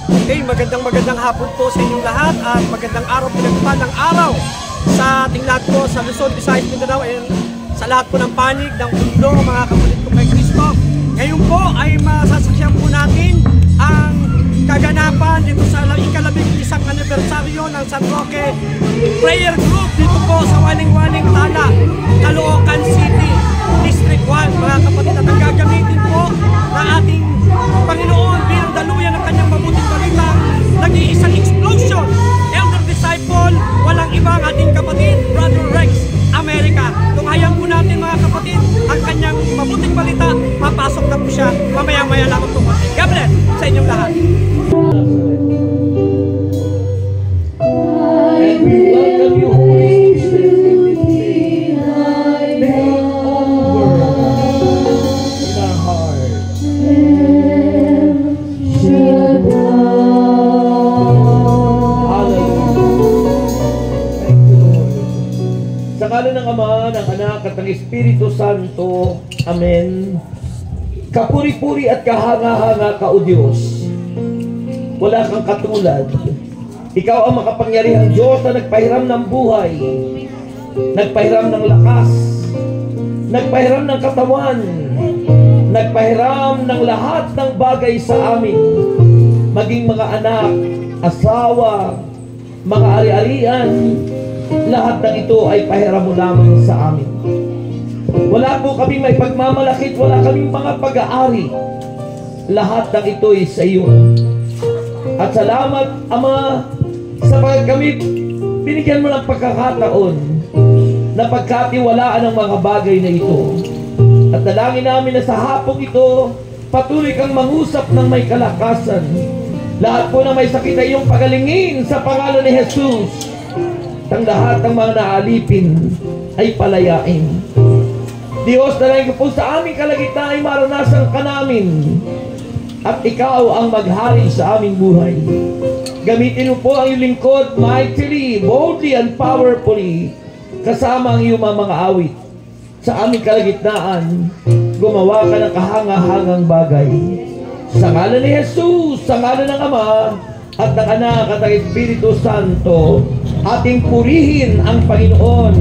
Okay, magandang hapon po sa inyong lahat at magandang araw, pinagpalang araw sa ating lahat po sa Luzon, Visayas, Mindanao and sa lahat po ng panig ng mundo, mga kapatid ko kay Kristo. Ngayon po ay masasaksihan po natin ang kaganapan dito sa ika-11 anibersaryo ng San Roque Prayer Group dito po sa Waling-Waling Tala, Caloocan City, District 1. Mga kapatid, at ang gagamitin po na ating Panginoon bilang daluyan ng kanyang mabuting balita, nag-iisang explosion. Elder Disciple, walang ibang ating kapatid, Brother Rex America. Tunghayan po natin mga kapatid ang kanyang mabuting balita. Papasok na po siya mamaya-maya lamang po. God bless sa inyong lahat. And we welcome you, Holy Spirit. Sa ngalan ng Ama, ng Anak, at ng Espiritu Santo. Amen. Kapuri-puri at kahanga-hanga ka, O Diyos. Wala kang katulad. Ikaw ang makapangyarihang Diyos na nagpahiram ng buhay, nagpahiram ng lakas, nagpahiram ng katawan, nagpahiram ng lahat ng bagay sa amin, maging mga anak, asawa, mga ari-arian. Lahat ng ito ay pahiram mo lamang sa amin. Wala po kaming may pagmamalakit, wala kaming mga pag-aari. Lahat ng ito ay sa iyo. At salamat, Ama, sapagkat kami binigyan mo ng pagkakataon na pagkatiwalaan ang mga bagay na ito. At dalangin namin na sa hapong ito, patuloy kang mangusap ng may kalakasan. Lahat po na may sakit ay iyong pagalingin sa pangalan ni Jesus. Ang lahat ng mga naalipin ay palayain. Diyos, dalangin ko po sa aming kalagitnaan ay maranasan ka namin. At ikaw ang maghari sa aming buhay. Gamitin mo po ang iyong lingkod mightily, boldly, and powerfully. Kasama ang iyong mga awit. Sa aming kalagitnaan, gumawa ka ng kahanga-hangang bagay. Sa ngalan ni Jesus, sa ngalan ng Ama, at ng Anak, at ng Espiritu Santo, ating purihin ang Panginoon.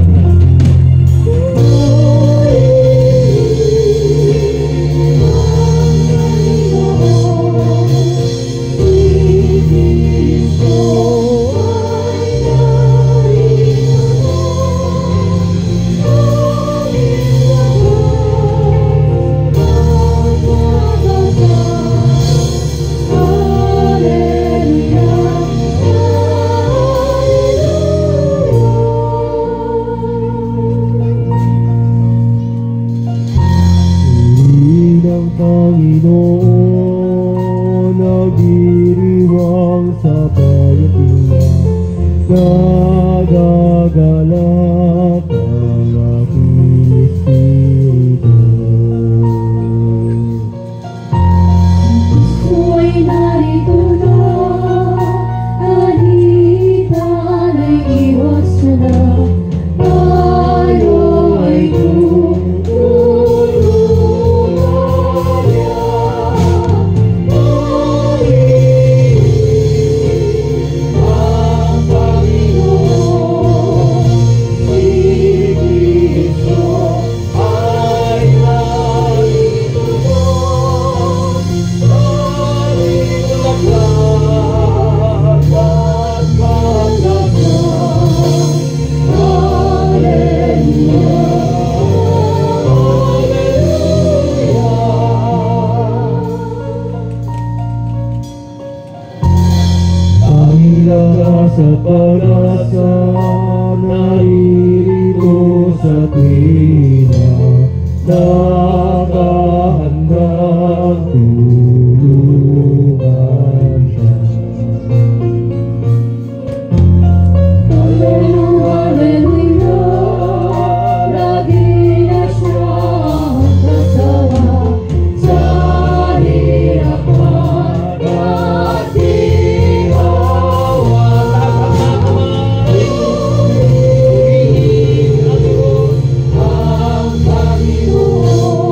Panginoon, nagdiriwang sa payatian, nagagalak ang aking espiritu. Ako'y narito na, alitan ay iwas na, tayo ay sa pag-asa, naririto sa tuwina, nakahandang tulungan siya. Hallelujah, hallelujah, lagi na siyang kasama sa hirapan at ang Panginoon.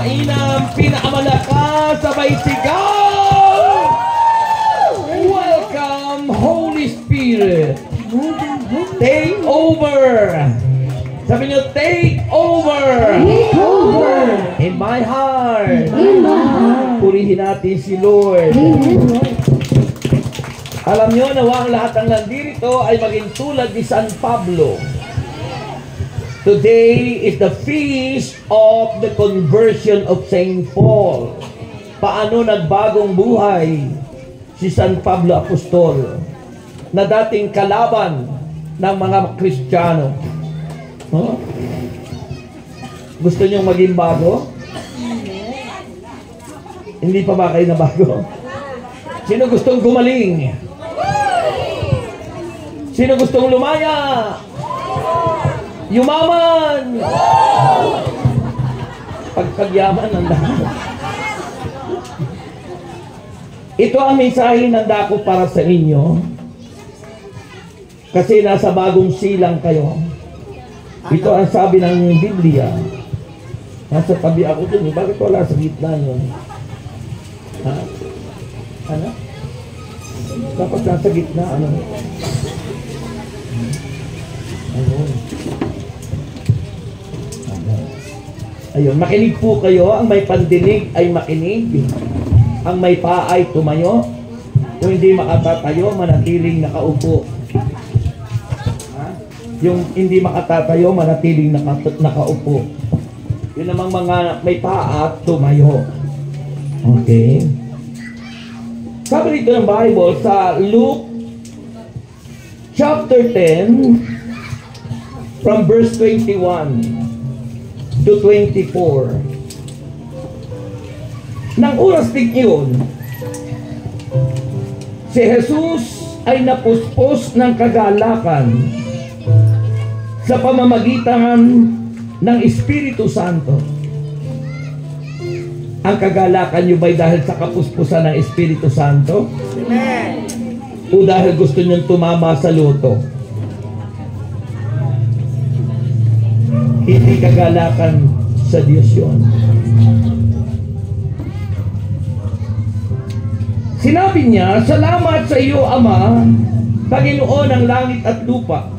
mainam, pinakamalakas, sabay sigaw! Welcome, Holy Spirit! Take over! Sabi niyo, take over! Take over! In my heart! In my heart! Purihin natin si Lord. Amen, Lord. Alam niyo, nawa ang lahat ng nandirito ay maging tulad ni San Pablo. Today is the feast of the conversion of Saint Paul. Paano nagbagong buhay si San Pablo Apostol na dating kalaban ng mga Kristiyano. Huh? Gusto niyong maging bago? Hindi pa ba kayo na bago? Sino gustong gumaling? Sino gustong lumaya? Yumaman! Pagpagyaman ng dako. Ito ang mensahe ng dako para sa inyo. Kasi nasa bagong silang kayo. Ito ang sabi ng Biblia. Nasa tabi ako dun. Bakit wala sa gitna yun? Ha? Ano? Dapat nasa gitna. Ano? Ayun. Ayun, makinig po kayo. Ang may pandinig ay makinig. Ang may paa ay tumayo. Kung hindi makatatayo, manatiling nakaupo. Ha? Yung hindi makatatayo, manatiling nakaupo. Yun namang mga may paa at tumayo. Okay. Sabi dito ng Bible sa Luke chapter 10 from verse 21 to 24. Nang oras din yun, si Jesus ay napuspos ng kagalakan sa pamamagitan ng Espiritu Santo. Ang kagalakan nyo ba'y dahil sa kapuspusan ng Espiritu Santo? Amen. O dahil gusto nyo tumama sa loto? Hindi kagalakan sa Diyos yun. Sinabi niya, salamat sa iyo, Ama, Panginoon ng langit at lupa,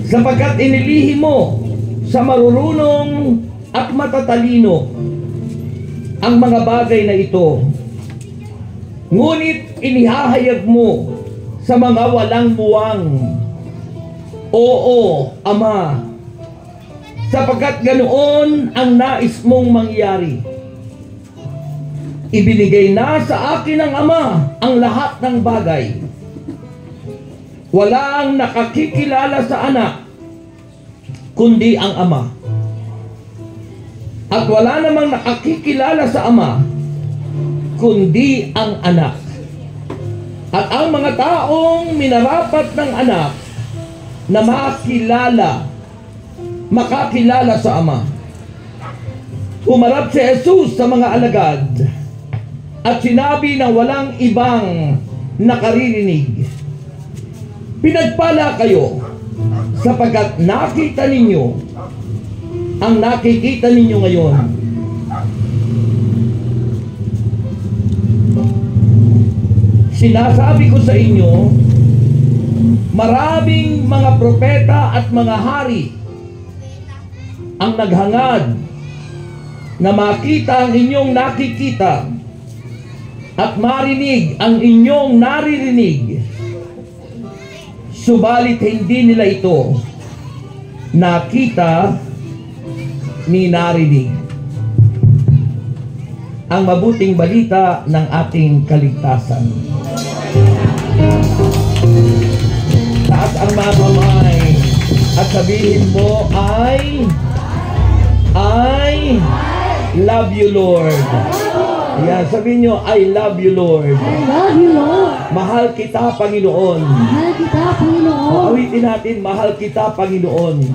sapagkat inilihi mo sa marurunong at matatalino ang mga bagay na ito. Ngunit inihahayag mo sa mga walang buwang. Oo, Ama, sapagkat ganoon ang nais mong mangyari. Ibinigay na sa akin ng Ama ang lahat ng bagay. Walang nakakikilala sa anak, kundi ang Ama. At wala namang nakakikilala sa Ama, kundi ang anak. At ang mga taong minarapat ng anak na makakilala sa Ama. Humarap si Jesus sa mga alagad at sinabi na walang ibang nakaririnig, pinagpala kayo sapagkat nakita ninyo ang nakikita ninyo ngayon. Sinasabi ko sa inyo, maraming mga propeta at mga hari ang naghangad na makita ang inyong nakikita at marinig ang inyong naririnig. Subalit hindi nila ito nakita ni narinig. Ang mabuting balita ng ating kaligtasan. Taas ang mga kamay at sabihin mo I love you, Lord. Yan, sabihin nyo, I love you, Lord. I love you, Lord. Mahal kita, Panginoon. Mahal kita, Panginoon. Awitin natin, mahal kita, Panginoon.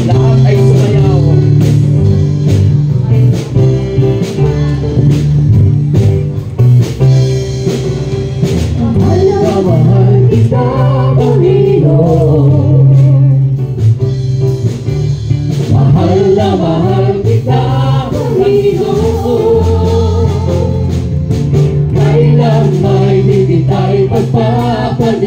Lahat ay sumayaw.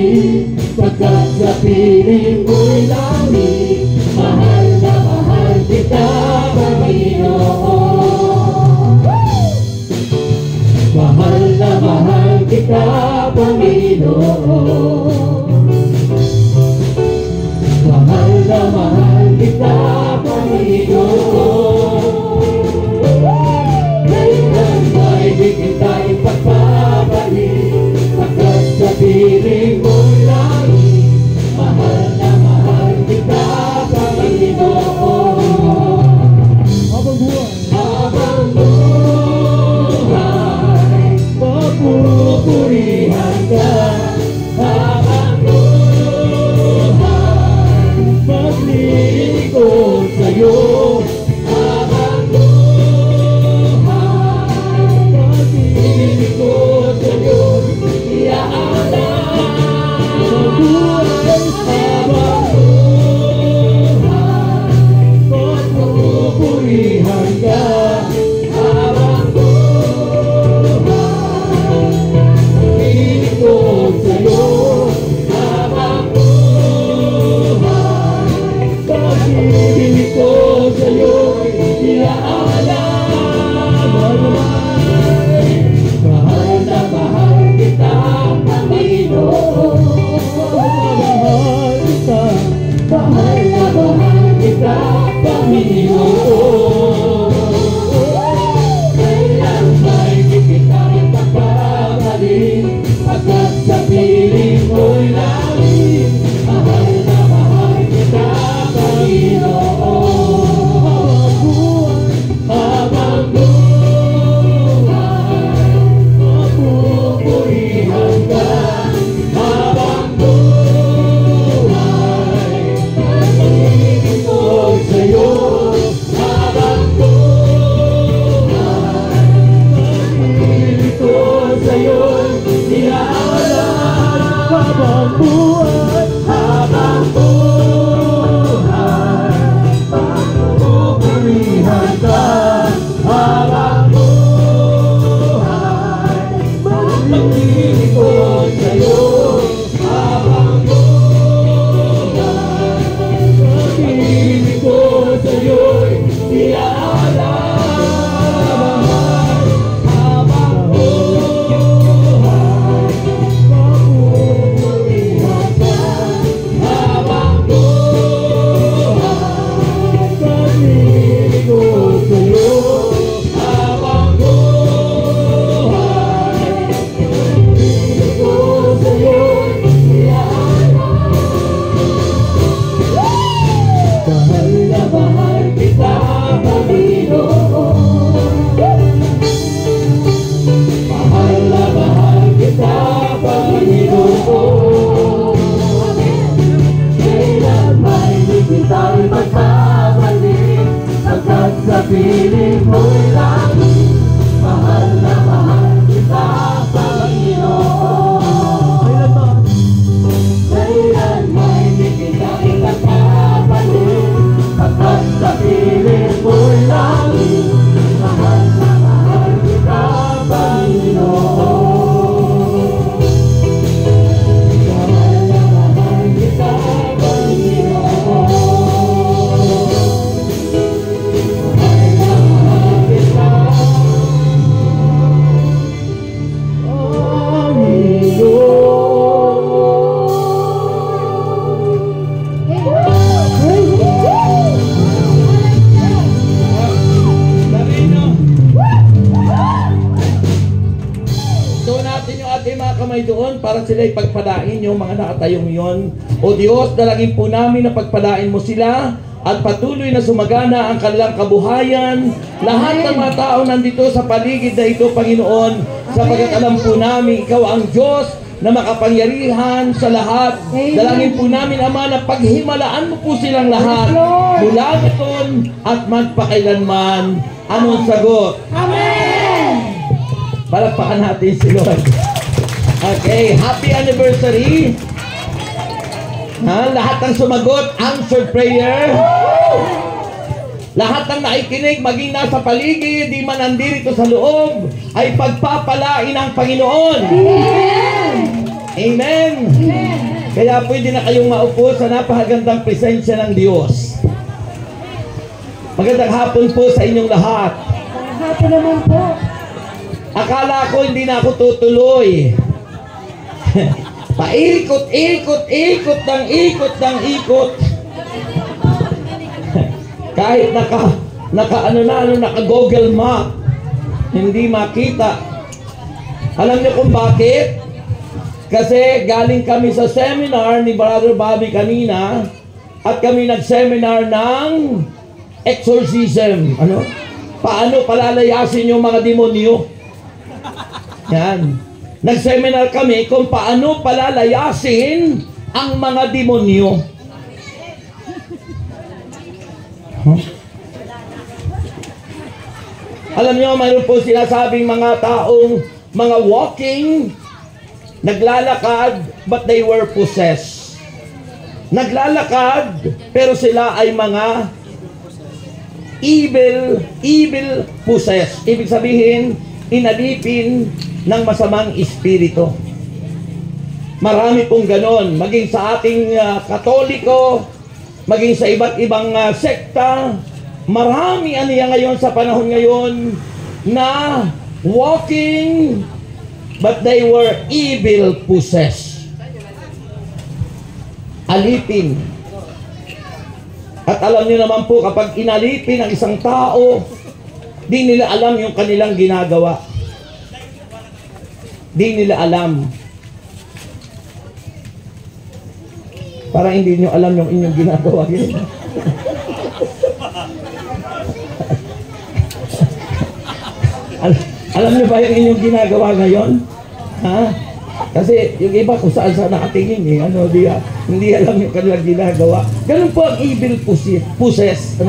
langit, pagkat sa piling mo'y langit. Mahal na mahal kita, Panginoon. Mahal na mahal kita, Panginoon. Mahal na mahal kita, Panginoon. Kailan ba'y di kita ipagpapalik, pagkat sa piling mo'y langit. Mahal na mahal kita, Panginoon. Habang buhay, papupurihan ka. Habang buhay, maglilingkod sa'yo. Habang buhay, maglilingkod sa'yo. Iaalala. Habang buhay, papupurihan ka. Habang buhay, maglilingkod sa'yo. Habang buhay, maglilingkod sa'yo. Iaalala. Mahal na mahal kita, Panginoon. Mahal kita, mahal na mahal kita, Panginoon. Kailan ba'y di kita ipagpapalik, pagkat sa piling mo'y langit. Mahal na mahal kita, Panginoon. Habang buhay, mapupurihan ka. Habang buhay, maglilingkod sa'yo. Habang buhay, maglilingkod sa'yo. Iaalala. Habang buhay, habang buhay, mapupurihan ka. Habang buhay, maglilingkod sa'yo. Habang buhay, maglilingkod sa'yo. Iaalala. Habang buhay, mapupurihan ka. Habang buhay, maglilingkod sa'yo. Habang buhay, maglilingkod sa'yo. Iaalala. Mahal na mahal kita, Panginoon. Mahal na mahal kita, Panginoon. Kailan ba'y di kita ipagpapalik, pagkat sa piling mo'y langit. Mahal na mahal kita, Panginoon. Kailan ba'y di kita ipagpapalik, pagkat sa piling mo'y langit. Mahal na mahal kita, Panginoon. Mahal na mahal kita, Panginoon. Mahal na mahal kita, Ito natin yung ating mga kamay doon para sila ipagpalain yung mga nakatayong yon. O Diyos, dalangin po namin na pagpalain mo sila at patuloy na sumagana ang kanilang kabuhayan. Lahat ng mga tao nandito sa paligid na ito, Panginoon, sapagkat alam po namin ikaw ang Diyos na makapangyarihan sa lahat. Dalangin po namin, Ama, na paghimalaan mo po silang lahat mula ngayon at magpakailanman. Anong sagot? Amen! Palakpakan natin si Lord. Okay, happy anniversary. Lahat ng sumagot, answered prayer. Lahat ng naikinig, maging nasa paligid, di man nandito sa loob, ay pagpapalain ng Panginoon. Amen! Amen. Kaya pwede na kayong maupo sa napakagandang presensya ng Diyos. Magandang hapon po sa inyong lahat. Hapon naman po. Akala ko hindi na ako tutuloy. Paikot, ikot, ikot ng ikot ng ikot. Kahit naka Google Map, hindi makita. Alam niyo kung bakit? Kasi galing kami sa seminar ni Brother Bobby kanina at kami nag-seminar ng exorcism. Ano? Paano palalayasin yung mga demonyo? Yan. Nag-seminar kami kung paano palalayasin ang mga demonyo. Huh? Alam niyo, mayroon po sinasabing mga taong mga walking, naglalakad, but they were possessed. Naglalakad, pero sila ay mga evil possessed. Ibig sabihin, inalipin ng masamang espiritu. Marami pong ganon. Maging sa ating Katoliko, maging sa iba't ibang sekta, marami aniya ngayon sa panahon ngayon na walking, but they were evil possessed. Alipin. At alam niyo naman po, kapag inalipin ang isang tao, di nila alam yung kanilang ginagawa. Di nila alam. Parang hindi nyo alam yung inyong ginagawa. Alam nyo ba yung inyong ginagawa ngayon? Ha? Kasi yung iba kung saan nakatingin eh. Hindi alam yung kanilang ginagawa. Ganun po ang evil possess.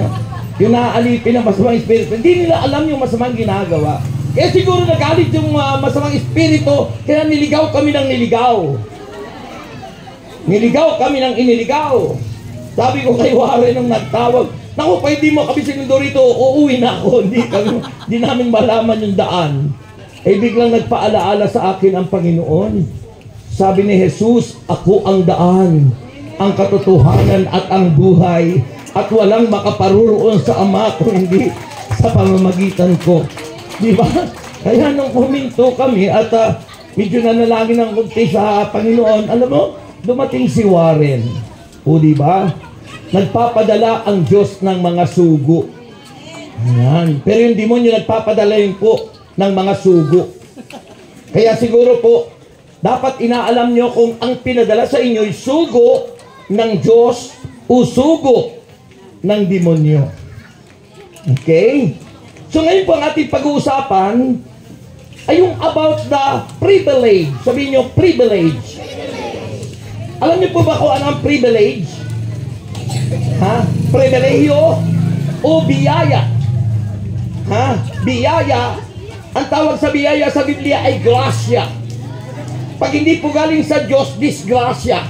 Yung naaalipin ng masamang espiritu. Hindi nila alam yung masamang ginagawa. Kaya siguro nagalit yung masamang espiritu, kaya niligaw kami ng niligaw. Niligaw kami ng iniligaw. Sabi ko kay Warren nung nagtawag, naku, pwede mo kami sinundo rito, uuwi na ako. Hindi namin malaman yung daan. Eh biglang nagpaalaala sa akin ang Panginoon. Sabi ni Jesus, ako ang daan, ang katotohanan at ang buhay, at walang makaparuroon sa Ama kung hindi sa pamamagitan ko. Di ba? Kaya nung huminto kami at medyo nanalangin ng kunti sa Panginoon, alam mo, dumating si Warren. O di ba? Nagpapadala ang Diyos ng mga sugo. Ayan. Pero yung demonyo nagpapadala yun po ng mga sugo. Kaya siguro po, dapat inaalam nyo kung ang pinadala sa inyo ay sugo ng Diyos o sugo ng demonyo. Okay? So ngayon po ang ating pag-uusapan ay yung about the privilege. Sabihin nyo, privilege. Alam niyo po ba kung ano ang privilege? Ha? Privilegyo o biyaya? Ha? Biyaya, ang tawag sa biyaya sa Biblia ay grasya. Pag hindi po galing sa Diyos, disgrasya.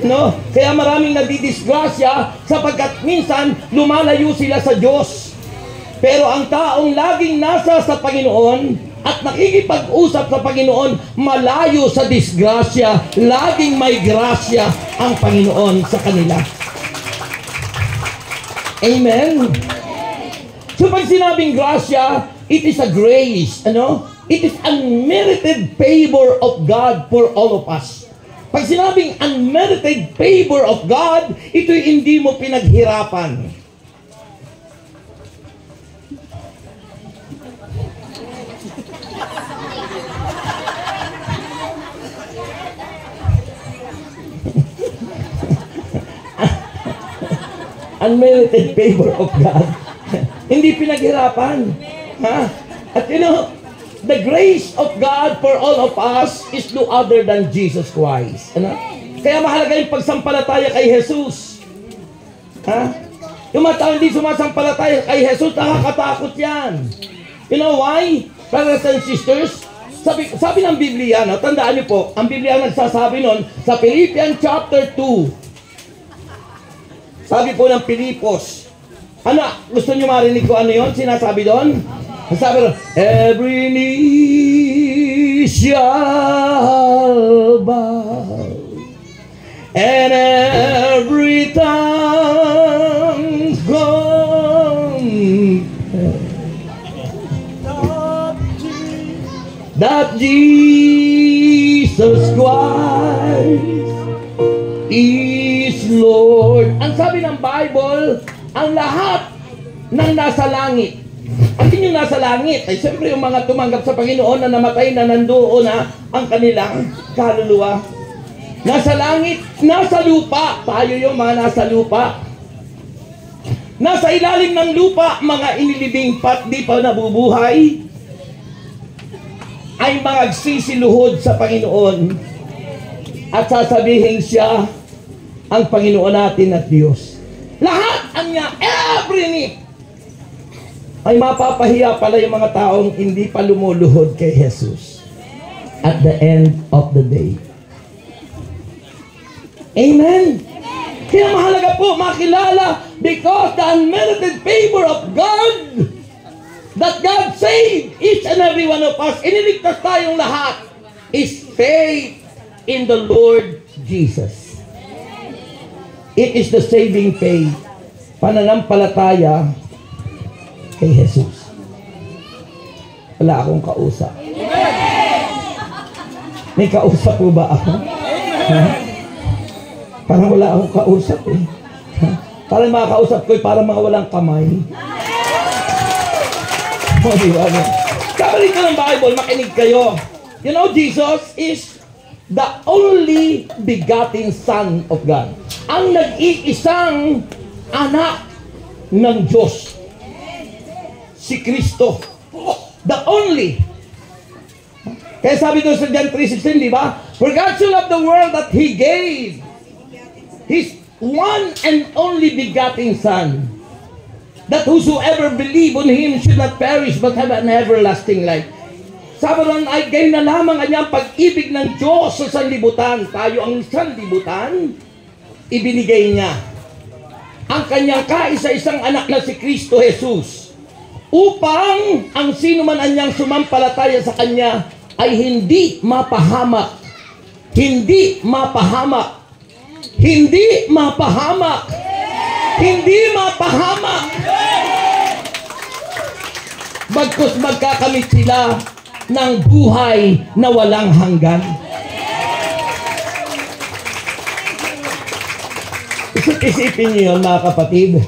No? Kaya maraming nagdidisgrasya sapagkat minsan lumalayo sila sa Diyos. Pero ang taong laging nasa sa Panginoon at nakikipag-usap sa Panginoon, malayo sa disgrasya, laging may grasya ang Panginoon sa kanila. Amen? So pag sinabing grasya, it is a grace, It is unmerited favor of God for all of us. Pag sinabing unmerited favor of God, ito'y hindi mo pinaghirapan. Unmerited favor of God. Hindi pinaghirapan. Ha? At the grace of God for all of us is no other than Jesus Christ. Kaya mahalaga yung pagsampalataya kay Jesus. Ha? Yung mga tao hindi sumasampalataya kay Jesus, nakakatakot yan. You know why? Brothers and sisters, sabi ng Biblia, tandaan niyo po, ang Biblia nagsasabi nun, sa Philippians chapter 2, sabi po ng Pilipos, gusto nyo marinig ko ano yun? Sinasabi doon? Sabi doon, every knee shall bow that Jesus Christ is Lord. Ang sabi ng Bible, ang lahat ng nasa langit. At yung nasa langit, ay siyempre yung mga tumanggap sa Panginoon na namatay na nandoon na ang kanilang kaluluwa. Nasa langit, nasa lupa. Tayo yung mga nasa lupa. Nasa ilalim ng lupa, mga inilibing pat di pa nabubuhay, ay magsisiluhod sa Panginoon at sasabihin siya ang Panginoon natin at Diyos. Lahat ang niya, every need, ay mapapahiya pala yung mga taong hindi pa lumuluhod kay Jesus at the end of the day. Amen? Kaya mahalaga po makilala, because the unmerited favor of God that God saved each and every one of us, iniligtas tayong lahat, is faith in the Lord Jesus. It is the saving faith, pananampalataya kay Jesus. Wala akong kausap. May kausap po ba ako? Ha? Parang wala akong kausap eh. Ha? Parang mga kausap ko parang mga walang kamay. Oh, diba? Kabalik ko ng Bible, makinig kayo. You know, Jesus is the only begotten Son of God. Ang nag-iisang anak ng Diyos. Si Kristo. The only. Kaya sabi doon sa John 3:16, di ba? For God so loved the world that He gave His one and only begotten Son, that whosoever believe on Him should not perish but have an everlasting life. Sabi lang ay gayon na lamang kanyang pag-ibig ng Diyos sa sanlibutan. Tayo ang sanlibutan, ibinigay niya ang kanyang kaisa-isang anak na si Kristo Jesus, upang ang sino man anyang sumampalataya sa Kanya ay hindi mapahamak. Hindi mapahamak. Hindi mapahamak. Hindi mapahamak. Bagkus magkakamit sila ng buhay na walang hanggan. Isipin niyo yun, mga kapatid.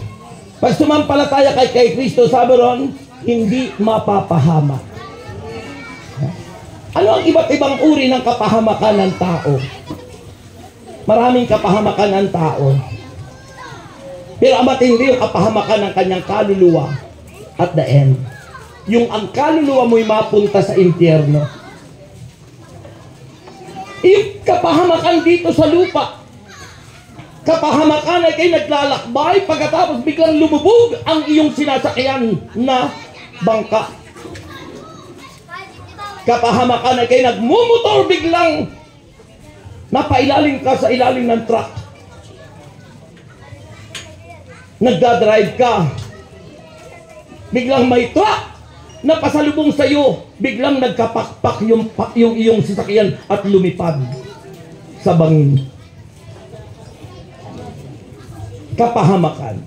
Pag sumampalataya kay Kristo, sabi ron, hindi mapapahamak. Ano ang iba't ibang uri ng kapahamakan ng tao? Maraming kapahamakan ng tao. Pero ang matindi yung kapahamakan ng kanyang kaluluwa at the end. Yung ang kaluluwa mo'y mapunta sa impyerno. Yung kapahamakan dito sa lupa, kapahamakan ay kayo naglalakbay, pagkatapos biglang lumubog ang iyong sinasakyan na bangka. Kapahamakan ay kayo nagmumotor, biglang napailalim ka sa ilalim ng truck. Nagdadrive ka, biglang may truck na pasalubong sa iyo, biglang nagkapakpak yung iyong sasakyan at lumipad sa bangin. Kapahamakan.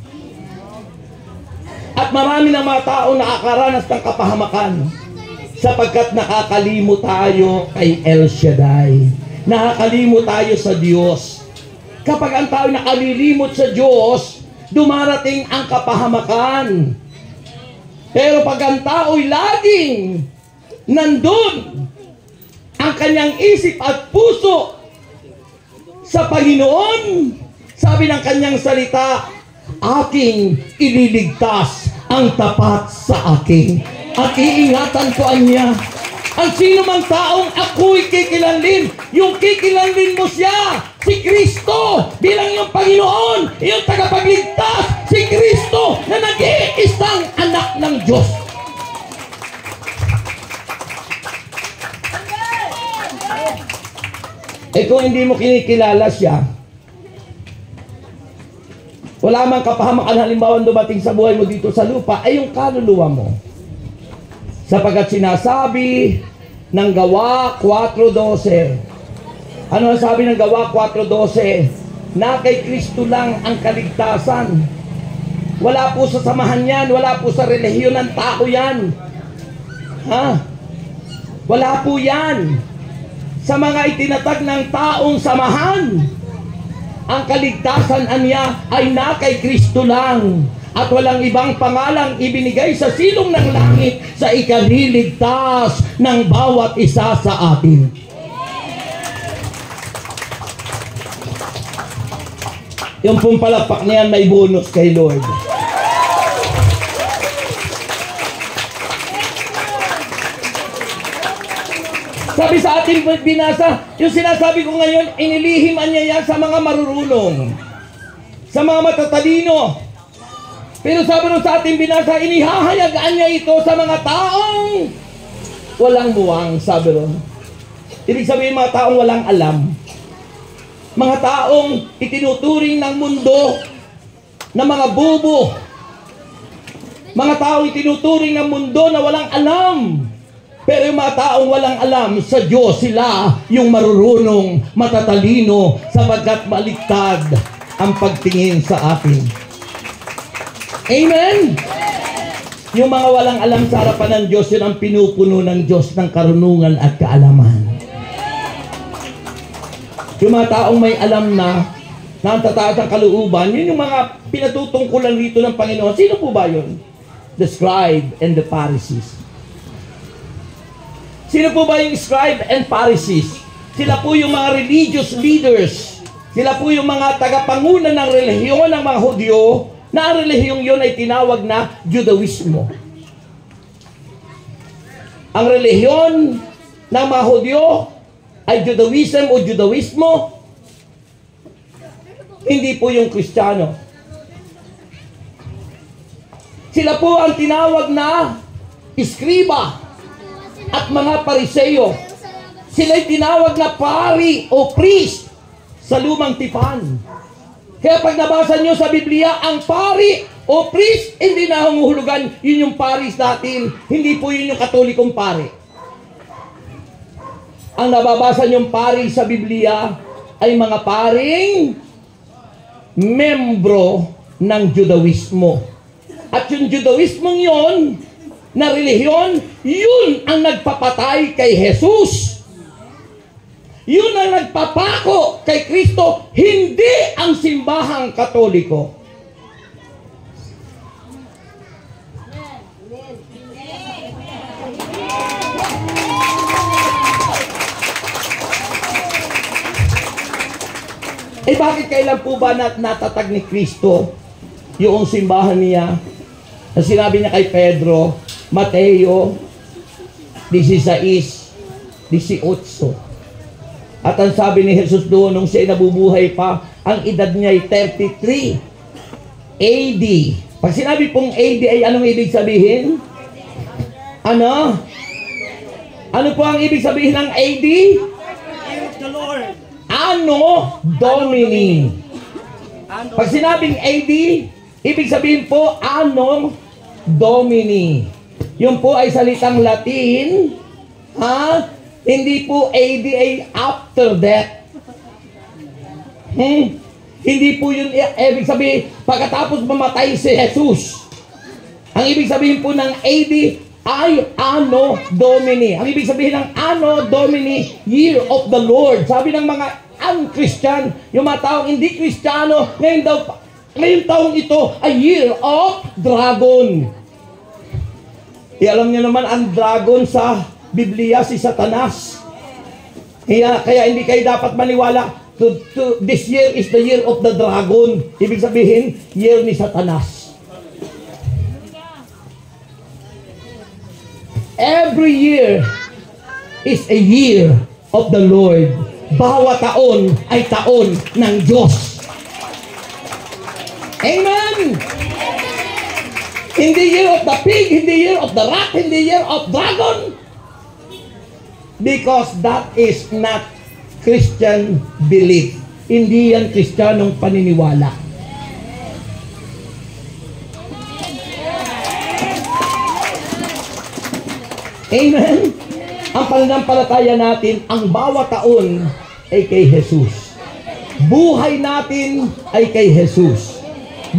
At marami ng mga tao nakakaranas ng kapahamakan sapagkat nakakalimot tayo kay El Shaddai. Nakakalimot tayo sa Diyos. Kapag ang tao nakalilimot sa Diyos, dumarating ang kapahamakan. Pero pag ang tao'y laging nandun ang kanyang isip at puso sa Panginoon, sabi ng kanyang salita, aking ililigtas ang tapat sa akin at iingatan ko niya. Ang sino mang taong ako'y kikilanlin, yung kikilanlin mo siya, si Kristo, bilang yung Panginoon, yung tagapagligtas, si Kristo na nag-iisang anak ng Diyos. Eh kung hindi mo kinikilala siya, wala mang kapahamakan halimbawa dumating sa buhay mo dito sa lupa, ay yung kaluluwa mo. Sapagkat sinasabi ng Gawa 4:12. Ano ang sabi ng Gawa 4:12? Na kay Kristo lang ang kaligtasan. Wala po sa samahan yan, wala po sa relihiyon ng tao yan. Ha? Wala po yan sa mga itinatag ng taong samahan. Ang kaligtasan anya ay na kay Kristo lang, at walang ibang pangalang ibinigay sa silong ng langit sa ikaliligtas ng bawat isa sa atin. Yung pong palakpak niyan may bonus kay Lord. Sabi sa ating binasa, yung sinasabi ko ngayon, inilihim niya yan sa mga marurunong, sa mga matatalino. Pero sabi rin sa ating binasa, inihahayagaan niya ito sa mga taong walang muwang, sabi rin. Ibig sabihin mga taong walang alam. Mga taong itinuturing ng mundo na mga bobo. Mga taong itinuturing ng mundo na walang alam. Pero yung mga taong walang alam sa Diyos, sila yung marurunong, matatalino, sapagkat baliktad ang pagtingin sa atin. Amen? Yung mga walang alam sa harapan ng Diyos, yun ang pinupuno ng Diyos ng karunungan at kaalaman. Yung mga taong may alam na ang tataas ng kalooban, yun yung mga pinatutungkulan rito ng Panginoon. Sino po ba yun? The scribe and the Pharisees. Sino po ba yung scribe and Pharisees? Sila po yung mga religious leaders. Sila po yung mga tagapanguna ng relihiyon ng mga Hudyo, na ang relihiyong yun ay tinawag na Judaismo. Ang relihiyon ng mga Hudyo ay Judaism o Judaismo, hindi po yung Kristiyano. Sila po ang tinawag na iskriba at mga Pariseo. Sila'y tinawag na pari o priest sa lumang tipan. Kaya pag nabasa nyo sa Biblia, ang pari o priest, hindi na humuhulugan, yun yung paris natin. Hindi po yun yung katolikong pari. Ang nababasa nyong pari sa Biblia ay mga paring membro ng Judaismo. At yung Judaismong yun, na relihiyon, yun ang nagpapatay kay Jesus. Yun ang nagpapako kay Kristo, hindi ang simbahang Katoliko. Eh bakit kailan po ba natatag ni Kristo yung simbahan niya? Na sinabi niya kay Pedro, Mateo 16:18. At ang sabi ni Jesus doon nung siya nabubuhay pa, ang edad niya ay 33 AD. Pag sinabi pong AD ay anong ibig sabihin? Ano? Ano po ang ibig sabihin ng AD? Year of the Lord. Anno Domini. Pag sinabing AD, ibig sabihin po Anno Domini. Yun po ay salitang Latin, ha? Hindi po AD ay after death. Hindi po yun ibig sabihin pagkatapos mamatay si Jesus. Ang ibig sabihin po ng AD ay Anno Domini. Ang ibig sabihin ng Anno Domini, Year of the Lord. Sabi ng mga un-Christian, yung mga taong hindi Kristiyano, ngayon taong ito ay Year of Dragon. Alam niyo naman, ang dragon sa Biblia si Satanas. Kaya hindi kayo dapat maniwala. This year is the year of the dragon. Ibig sabihin, year ni Satanas. Every year is a year of the Lord. Bawat taon ay taon ng Diyos. Amen! Hindi year of the pig, hindi year of the rat, hindi year of dragon. Because that is not Christian belief. Hindi yan Kristiyanong paniniwala. Amen? Ang pananampalataya natin, ang bawat taon ay kay Jesus. Buhay natin ay kay Jesus.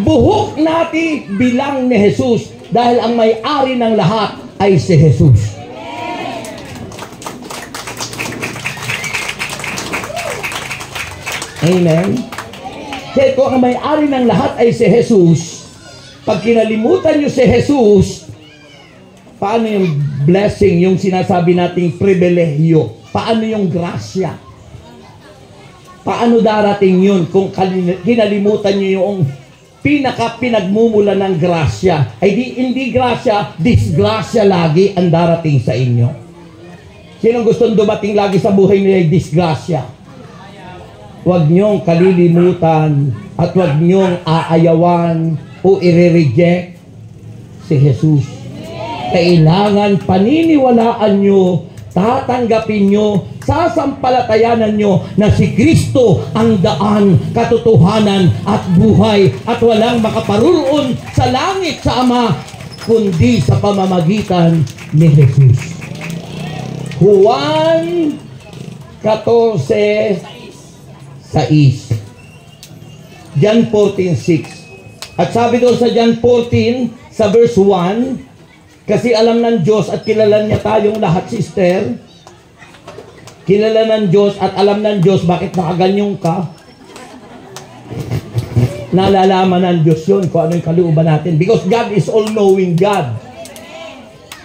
Buhok natin bilang ni Jesus dahil ang may-ari ng lahat ay si Jesus. Amen? Kaya kung ang may-ari ng lahat ay si Jesus, pag kinalimutan nyo si Jesus, paano yung blessing, yung sinasabi nating pribilehyo? Paano yung grasya? Paano darating yun kung kinalimutan nyo yung pinagmumula ng grasya? Ay hindi grasya, disgrasya lagi ang darating sa inyo. Sinong gustong dumating lagi sa buhay nila ay disgrasya? Huwag niyong kalilimutan at huwag niyong aayawan o i-reject si Jesus. Kailangan paniniwalaan niyo, tatanggapin niyo, sasampalatayanan niyo na si Kristo ang daan, katotohanan at buhay at walang makaparuroon sa langit sa Ama kundi sa pamamagitan ni Jesus. Juan 14:6, John 14:6. At sabi doon sa John 14 sa verse 1, kasi alam ng Diyos at kilala niya tayong lahat, sister. Kilala ng Diyos at alam ng Diyos bakit nakaganyong ka. Nalalaman ng Diyos yun kung ano yung kalooban natin. Because God is all-knowing God.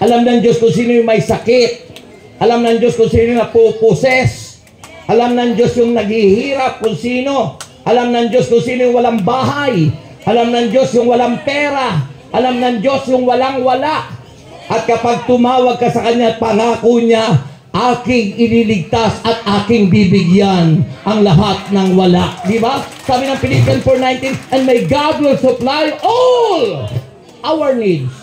Alam ng Diyos kung sino yung may sakit. Alam ng Diyos kung sino yung napuposes. Alam ng Diyos yung naghihirap kung sino. Alam ng Diyos kung sino yung walang bahay. Alam ng Diyos yung walang pera. Alam ng Diyos yung walang-wala. At kapag tumawag ka sa Kanya at pangako Niya, aking ililigtas at aking bibigyan ang lahat ng wala. Di ba? Sabi ng Philippians 4:19, and may God will supply all our needs.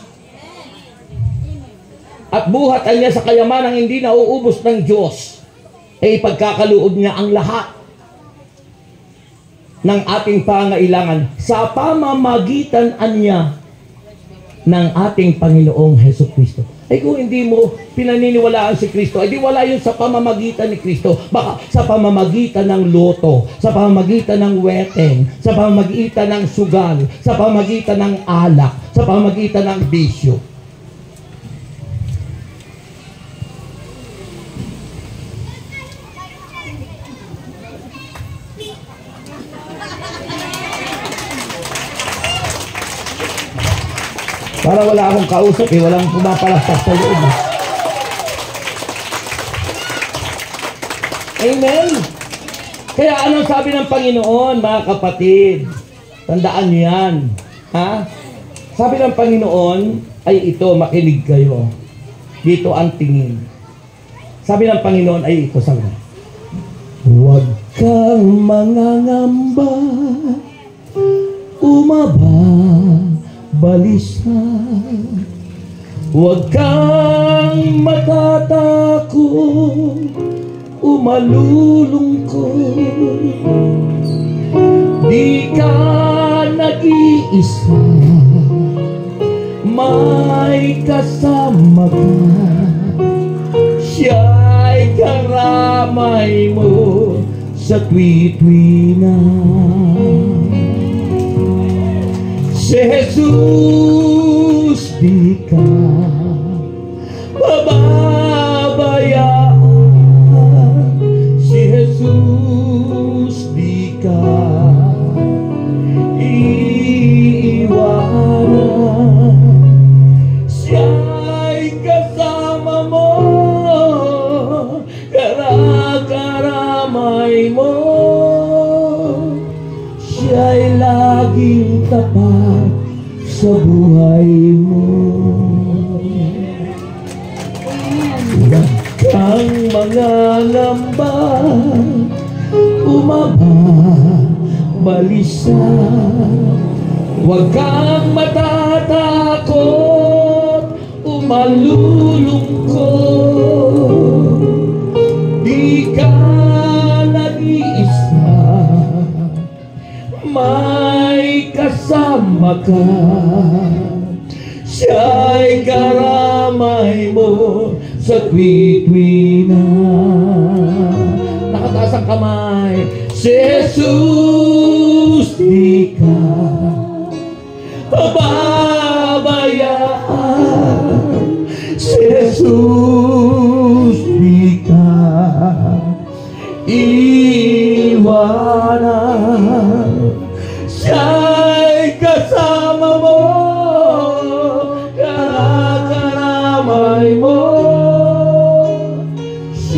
At buhatan Niya sa kayamanang hindi nauubos ng Diyos. Ipagkakaloob Niya ang lahat ng ating pangailangan sa pamamagitan Niya ng ating Panginoong Hesukristo. Ay kung hindi mo pinaniniwalaan si Kristo, ay di wala yun sa pamamagitan ni Kristo. Baka sa pamamagitan ng loto, sa pamamagitan ng weteng, sa pamamagitan ng sugal, sa pamamagitan ng alak, sa pamamagitan ng bisyo. Para wala akong kausap walang pumapalastak sa loob. Amen? Kaya anong sabi ng Panginoon, mga kapatid? Tandaan niyo yan. Ha? Sabi ng Panginoon, ay ito, makinig kayo. Dito ang tingin. Sabi ng Panginoon, ay ito, sabi. Huwag kang mangangamba, balisa. Huwag kang matatakot, umalulungkot. Di ka nag-iisa, may kasama ka. Siya'y karamay mo sa tuwi-tuwi na. Si Jesus, di ka pababayaan. Si Jesus, di ka iiwanan. Siya'y kasama mo, karakaramay mo. Siya'y laging tapat sa buhay mo. Huwag kang mangangamba, balisa. Huwag kang matatakot, umalulungkot. Di ka nag-iisa, may kasama ka. Siya'y karamay mo sa tuwi-tuwi na. Nakataas ang kamay. Si Jesus, di ka pababayaan. Si Jesus, di ka iwanan.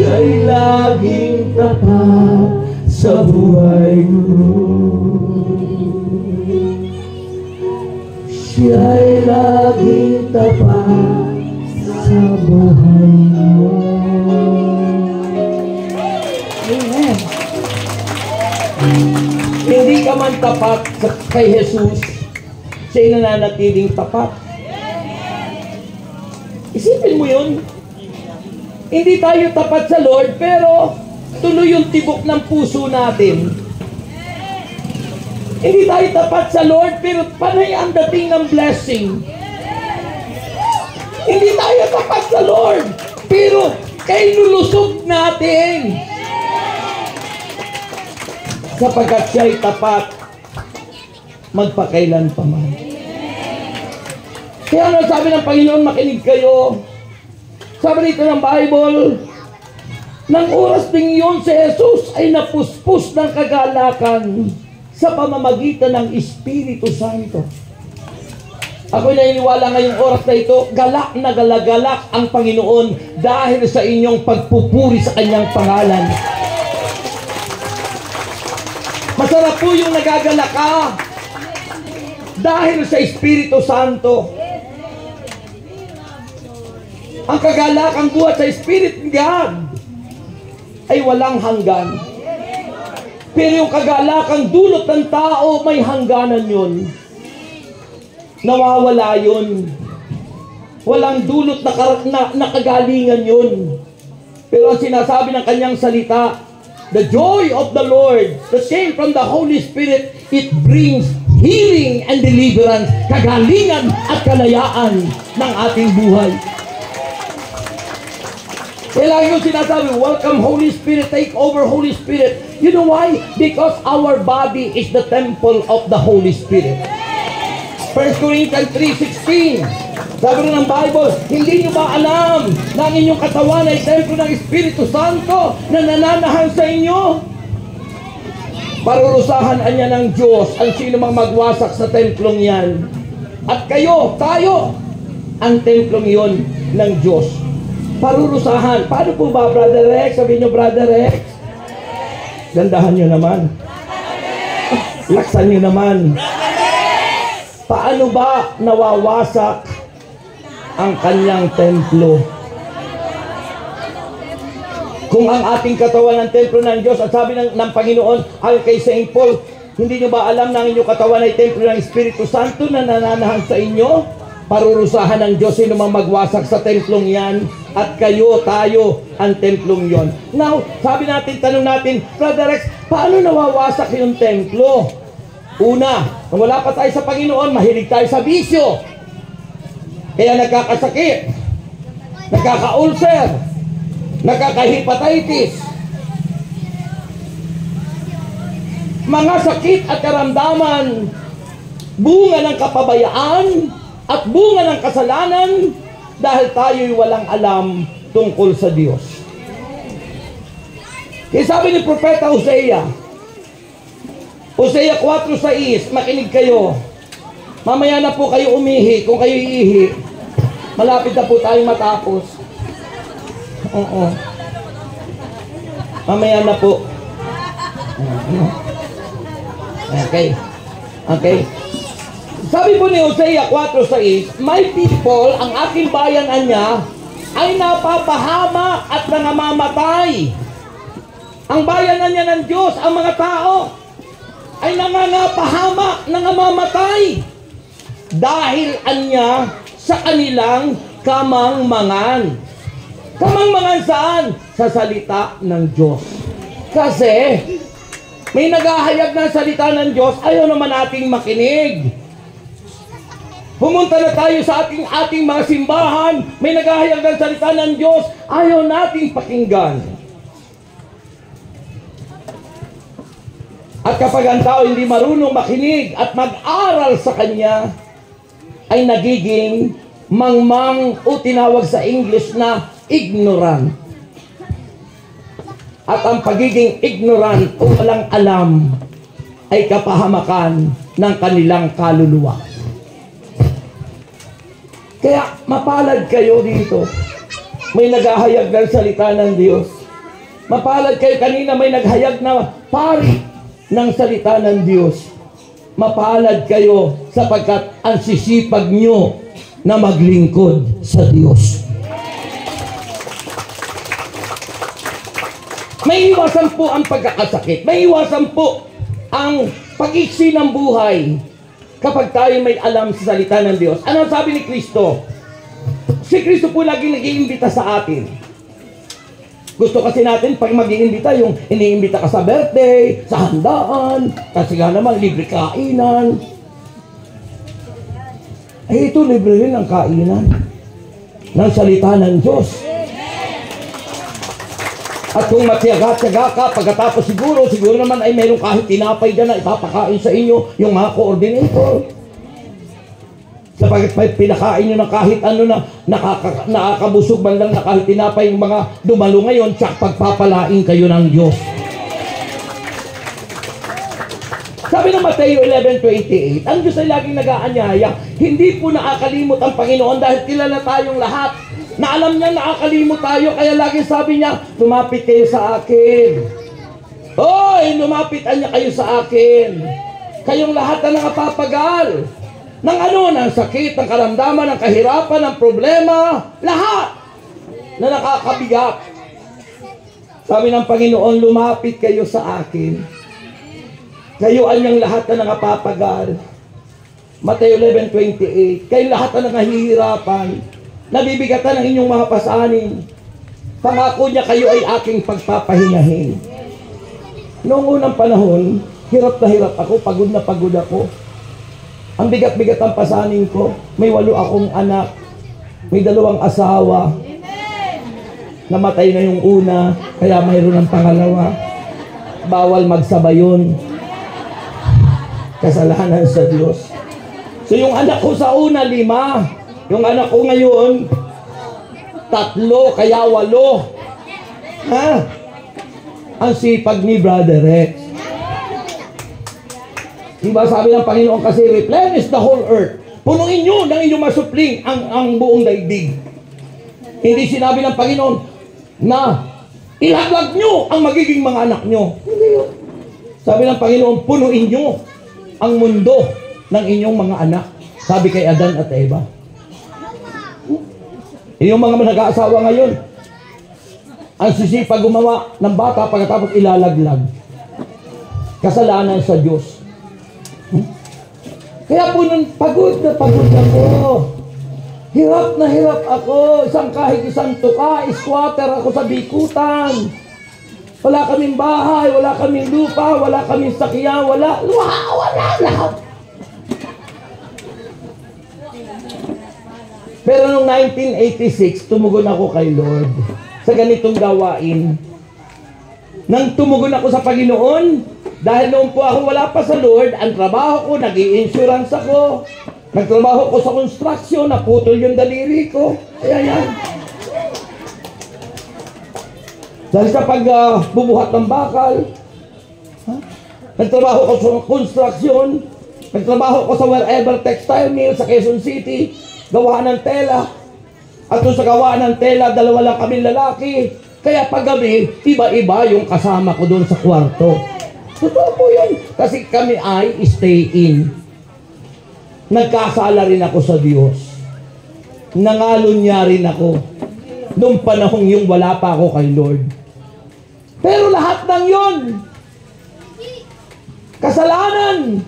Siya'y laging tapat sa buhay ko. Siya'y laging tapat sa buhay mo. Amen. Hindi ka man tapat kay Jesus, siya'y nananatiling tapat. Isipin mo yun. Hindi tayo tapat sa Lord, pero tuloy yung tibok ng puso natin. Hindi tayo tapat sa Lord, pero panay ang dating ng blessing. Hindi tayo tapat sa Lord, pero kainulusog natin. Sapagkat siya'y tapat, magpakailan pa man. Kaya ano sabi ng Panginoon, makinig kayo. Sabi dito ng Bible, nang oras ding yun si Jesus ay napuspos ng kagalakan sa pamamagitan ng Espiritu Santo. Ako'y naniniwala ngayong oras na ito, galak na galagalak ang Panginoon dahil sa inyong pagpupuri sa Kanyang pangalan. Masarap po yung nagagalak ka dahil sa Espiritu Santo. Ang kagalakang buhat sa Spirit God ay walang hanggan. Pero yung kagalakang dulot ng tao, may hangganan yun. Nawawala yun. Walang dulot na kagalingan yun. Pero ang sinasabi ng kanyang salita, the joy of the Lord, the same from the Holy Spirit, it brings healing and deliverance, kagalingan at kalayaan ng ating buhay. Kaya lagi yung sinasabi, welcome Holy Spirit, take over Holy Spirit. You know why? Because our body is the temple of the Holy Spirit. 1 Corinthians 3:16. Sabi rin ng Bible, hindi nyo ba alam na ang inyong katawan ay templo ng Espiritu Santo na nananahan sa inyo? Parurusahan niya ng Diyos ang sino mang magwasak sa templong yan. At kayo, tayo, ang templong yon ng Diyos. Parurusahan. Paano po ba, Brother Rex? Sabihin nyo, Brother Rex. Gandahan nyo naman. Laksan nyo naman. Paano ba nawawasak ang kanyang templo? Kung ang ating katawan ng templo ng Diyos, at sabi ng Panginoon, ayon kay St. Paul, hindi nyo ba alam na ang inyong katawan ay templo ng Espiritu Santo na nananahan sa inyo? Parurusahan ng Diyos sino mang magwasak sa templong yan, at kayo, tayo, ang templong yon. Now, sabi natin, tanong natin, Brother Rex, paano nawawasak yung templo? Una, kung wala pa tayo sa Panginoon, mahilig tayo sa bisyo. Kaya nagkakasakit, nagkaka-ulcer, nagkaka-hepatitis. Mga sakit at karamdaman, bunga ng kapabayaan, at bunga ng kasalanan dahil tayo'y walang alam tungkol sa Diyos. Kaya sabi ni Propeta Hosea, Hosea 4:6, makinig kayo. Mamaya na po kayo umihi. Kung kayo iihi, malapit na po tayong matapos. Oo. Mamaya na po. Okay. Okay. Sabi po ni Hosea 4:6, my people, ang aking bayanan niya, ay napapahamak at nangamamatay. Ang bayanan niya ng Diyos, ang mga tao, ay nangangapahamak, nangamamatay. Dahil anya sa kanilang kamangmangan. Kamangmangan saan? Sa salita ng Diyos. Kasi, may naghahayag ng salita ng Diyos, ayaw naman nating makinig. Pumunta na tayo sa ating mga simbahan, may naghahayag ng salita ng Diyos, ayaw nating pakinggan. At kapag ang tao hindi marunong makinig at mag-aral sa Kanya, ay nagiging mangmang o tinawag sa English na ignorant. At ang pagiging ignorant o walang alam ay kapahamakan ng kanilang kaluluwa. Kaya mapalad kayo dito. May naghahayag ng salita ng Diyos. Mapalad kayo, kanina may naghayag na pari ng salita ng Diyos. Mapalad kayo sapagkat ang sisipag nyo na maglingkod sa Diyos. May iwasan po ang pagkakasakit. May iwasan po ang pag-iksi ng buhay kapag tayo may alam sa salita ng Diyos. Ano sabi ni Kristo? Si Kristo po lagi nag-iimbita sa atin. Gusto kasi natin pag mag-iimbita, yung iniimbita ka sa birthday, sa handaan, kasi nga naman libre kainan. Eh ito libre rin ang kainan ng salita ng Diyos. At kung matiyaga-tiyaga ka, pagkatapos siguro naman ay mayroong kahit tinapay dyan na ipapakain sa inyo yung mga coordinator. Sapagkat may pinakain nyo ng kahit ano na nakakabusog man lang na kahit tinapay yung mga dumalo ngayon, tsak pagpapalain kayo ng Diyos. Sabi ng Mateo 11:28, ang Diyos ay laging nag-aanyaya, hindi po nakakalimot ang Panginoon dahil kilala tayong lahat. Na alam niya nakakalimot tayo, kaya lagi sabi niya, lumapit kayo sa akin. Hoy, lumapitan niya kayo sa akin. Kayong lahat na nakapapagal. Ng ano, ng sakit, ng karamdaman, ng kahirapan, ng problema, lahat na nakakabigat. Sabi ng Panginoon, lumapit kayo sa akin. Kayo anyang lahat na nangapapagal. Mateo 11:28, kayong lahat na nangahihirapan, nabibigatan ng inyong mga pasanin. Pangako niya kayo ay aking pagpapahingahin. Noong unang panahon, hirap na hirap ako, pagod na pagod ako. Ang bigat-bigat ang pasanin ko. May 8 akong anak. May 2 asawa. Namatay na yung una, kaya mayroon ng pangalawa. Bawal magsabay yun. Kasalanan sa Diyos. So yung anak ko sa una, 5. Yung anak ko ngayon, 3, kaya 8. Ha? Ang sipag ni Brother Rex. Diba sabi ng Panginoon kasi, replenish the whole earth. Punuin nyo ng inyong masupling ang buong daigdig. Hindi sinabi ng Panginoon na ilaglag nyo ang magiging mga anak nyo. Hindi yun. Sabi ng Panginoon, punuin nyo ang mundo ng inyong mga anak. Sabi kay Adan at Eva. Yung mga nag-aasawa ngayon, ang sisipag gumawa ng bata pagkatapos ilalaglag. Kasalanan sa Diyos. Kaya po nun, pagod na ako. Hirap na hirap ako. Kahit isang tuka, squatter ako sa bikutan. Wala kaming bahay, wala kaming lupa, wala kaming sakyan, wala lahat. Pero noong 1986, tumugon ako kay Lord sa ganitong gawain. Nang tumugon ako sa Panginoon, dahil noon po ako wala pa sa Lord, ang trabaho ko, nag-i-insurance ako, nagtrabaho ko sa construction, naputol yung daliri ko. Kaya yan. Dahil sa pagbubuhat ng bakal, nagtrabaho ko sa construction, nagtrabaho ko sa wherever textile mill sa Quezon City, gawa ng tela. At doon sa gawa ng tela, 2 lang kaming lalaki. Kaya paggabi, iba-iba yung kasama ko doon sa kwarto. Totoo po yun. Kasi kami ay stay in. Nagkasala rin ako sa Diyos. Nangalon niya rin ako. Noong panahong yung wala pa ako kay Lord. Pero lahat ng yun, kasalanan,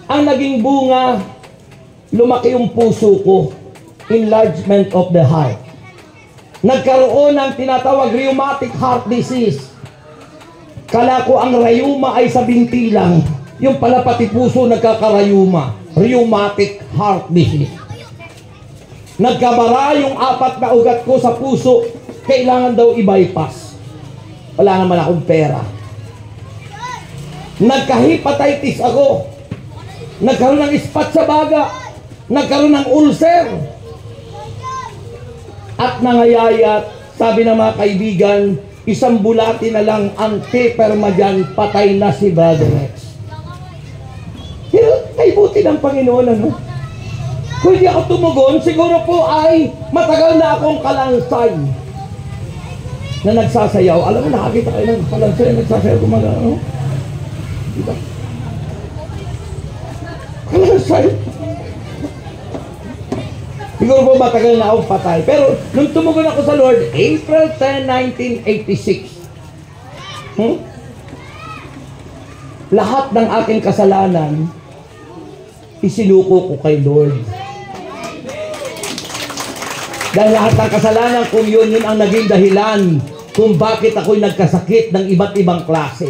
ang naging bunga, lumaki yung puso ko. Enlargement of the heart. Nagkaroon ng tinatawag rheumatic heart disease. Kala ko ang rayuma ay sa binti lang. Yung pala pati puso nagkakarayuma. Rheumatic heart disease. Nagkabara yung 4 na ugat ko sa puso. Kailangan daw i-bypass. Wala naman akong pera. Nagka-hepatitis ako. Nagkaroon ng spot sa baga. Nagkaroon ng ulcer. At nangayayat, sabi ng mga kaibigan, isang bulati na lang ang paperma dyan, patay na si Brother Rex. Pero ay buti ng Panginoon, ano? Kung hindi ako tumugon, siguro po ay matagal na akong kalansay. na nagsasayaw. Alam mo, nakakita kayo ng palansa na nagsasayaw gumagano. Ano? Diba? Palansa. Siguro po matagal na akong patay. Pero nung tumugon ako sa Lord, April 10, 1986, lahat ng aking kasalanan, isinuko ko kay Lord. Dahil lahat ng kasalanan kung yun ang naging dahilan kung bakit ako'y nagkasakit ng iba't ibang klase.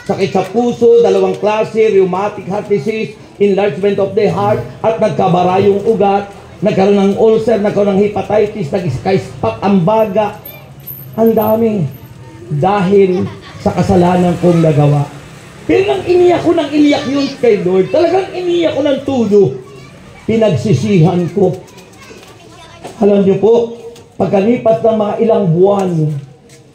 Sakit sa puso, 2 klase, rheumatic heart disease, enlargement of the heart, at nagkabara yung ugat, nagkaroon ng ulcer, nagkaroon ng hepatitis, nag-skyspot ang baga. Ang dami. Dahil sa kasalanan kong nagawa. Pero nang iniyak ko yun kay Lord, talagang iniyak ko ng tulo. Pinagsisihan ko. Alam niyo po, pagkalipas ng mga ilang buwan,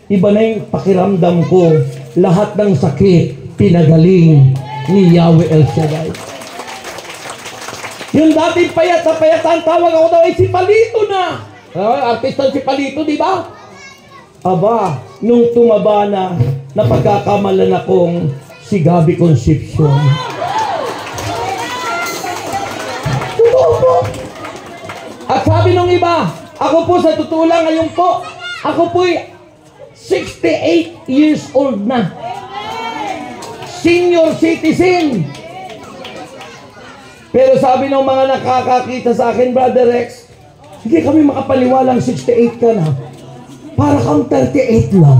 iba na yung pakiramdam ko. Lahat ng sakit, pinagaling ni Yahweh El Shaddai. Yung dating payat na payat, ang tawag ako daw ay si Palito na. Artista si Palito, di ba? Aba, nung tumaba na, napagkakamalan akong si Gabby Concepcion. At sabi nung iba, ako po sa totoo lang ngayon po, ako po'y 68 years old na. Senior citizen. Pero sabi ng mga nakakakita sa akin, Brother Rex, hindi kami makapaniwalang 68 ka na. Para kang 38 lang.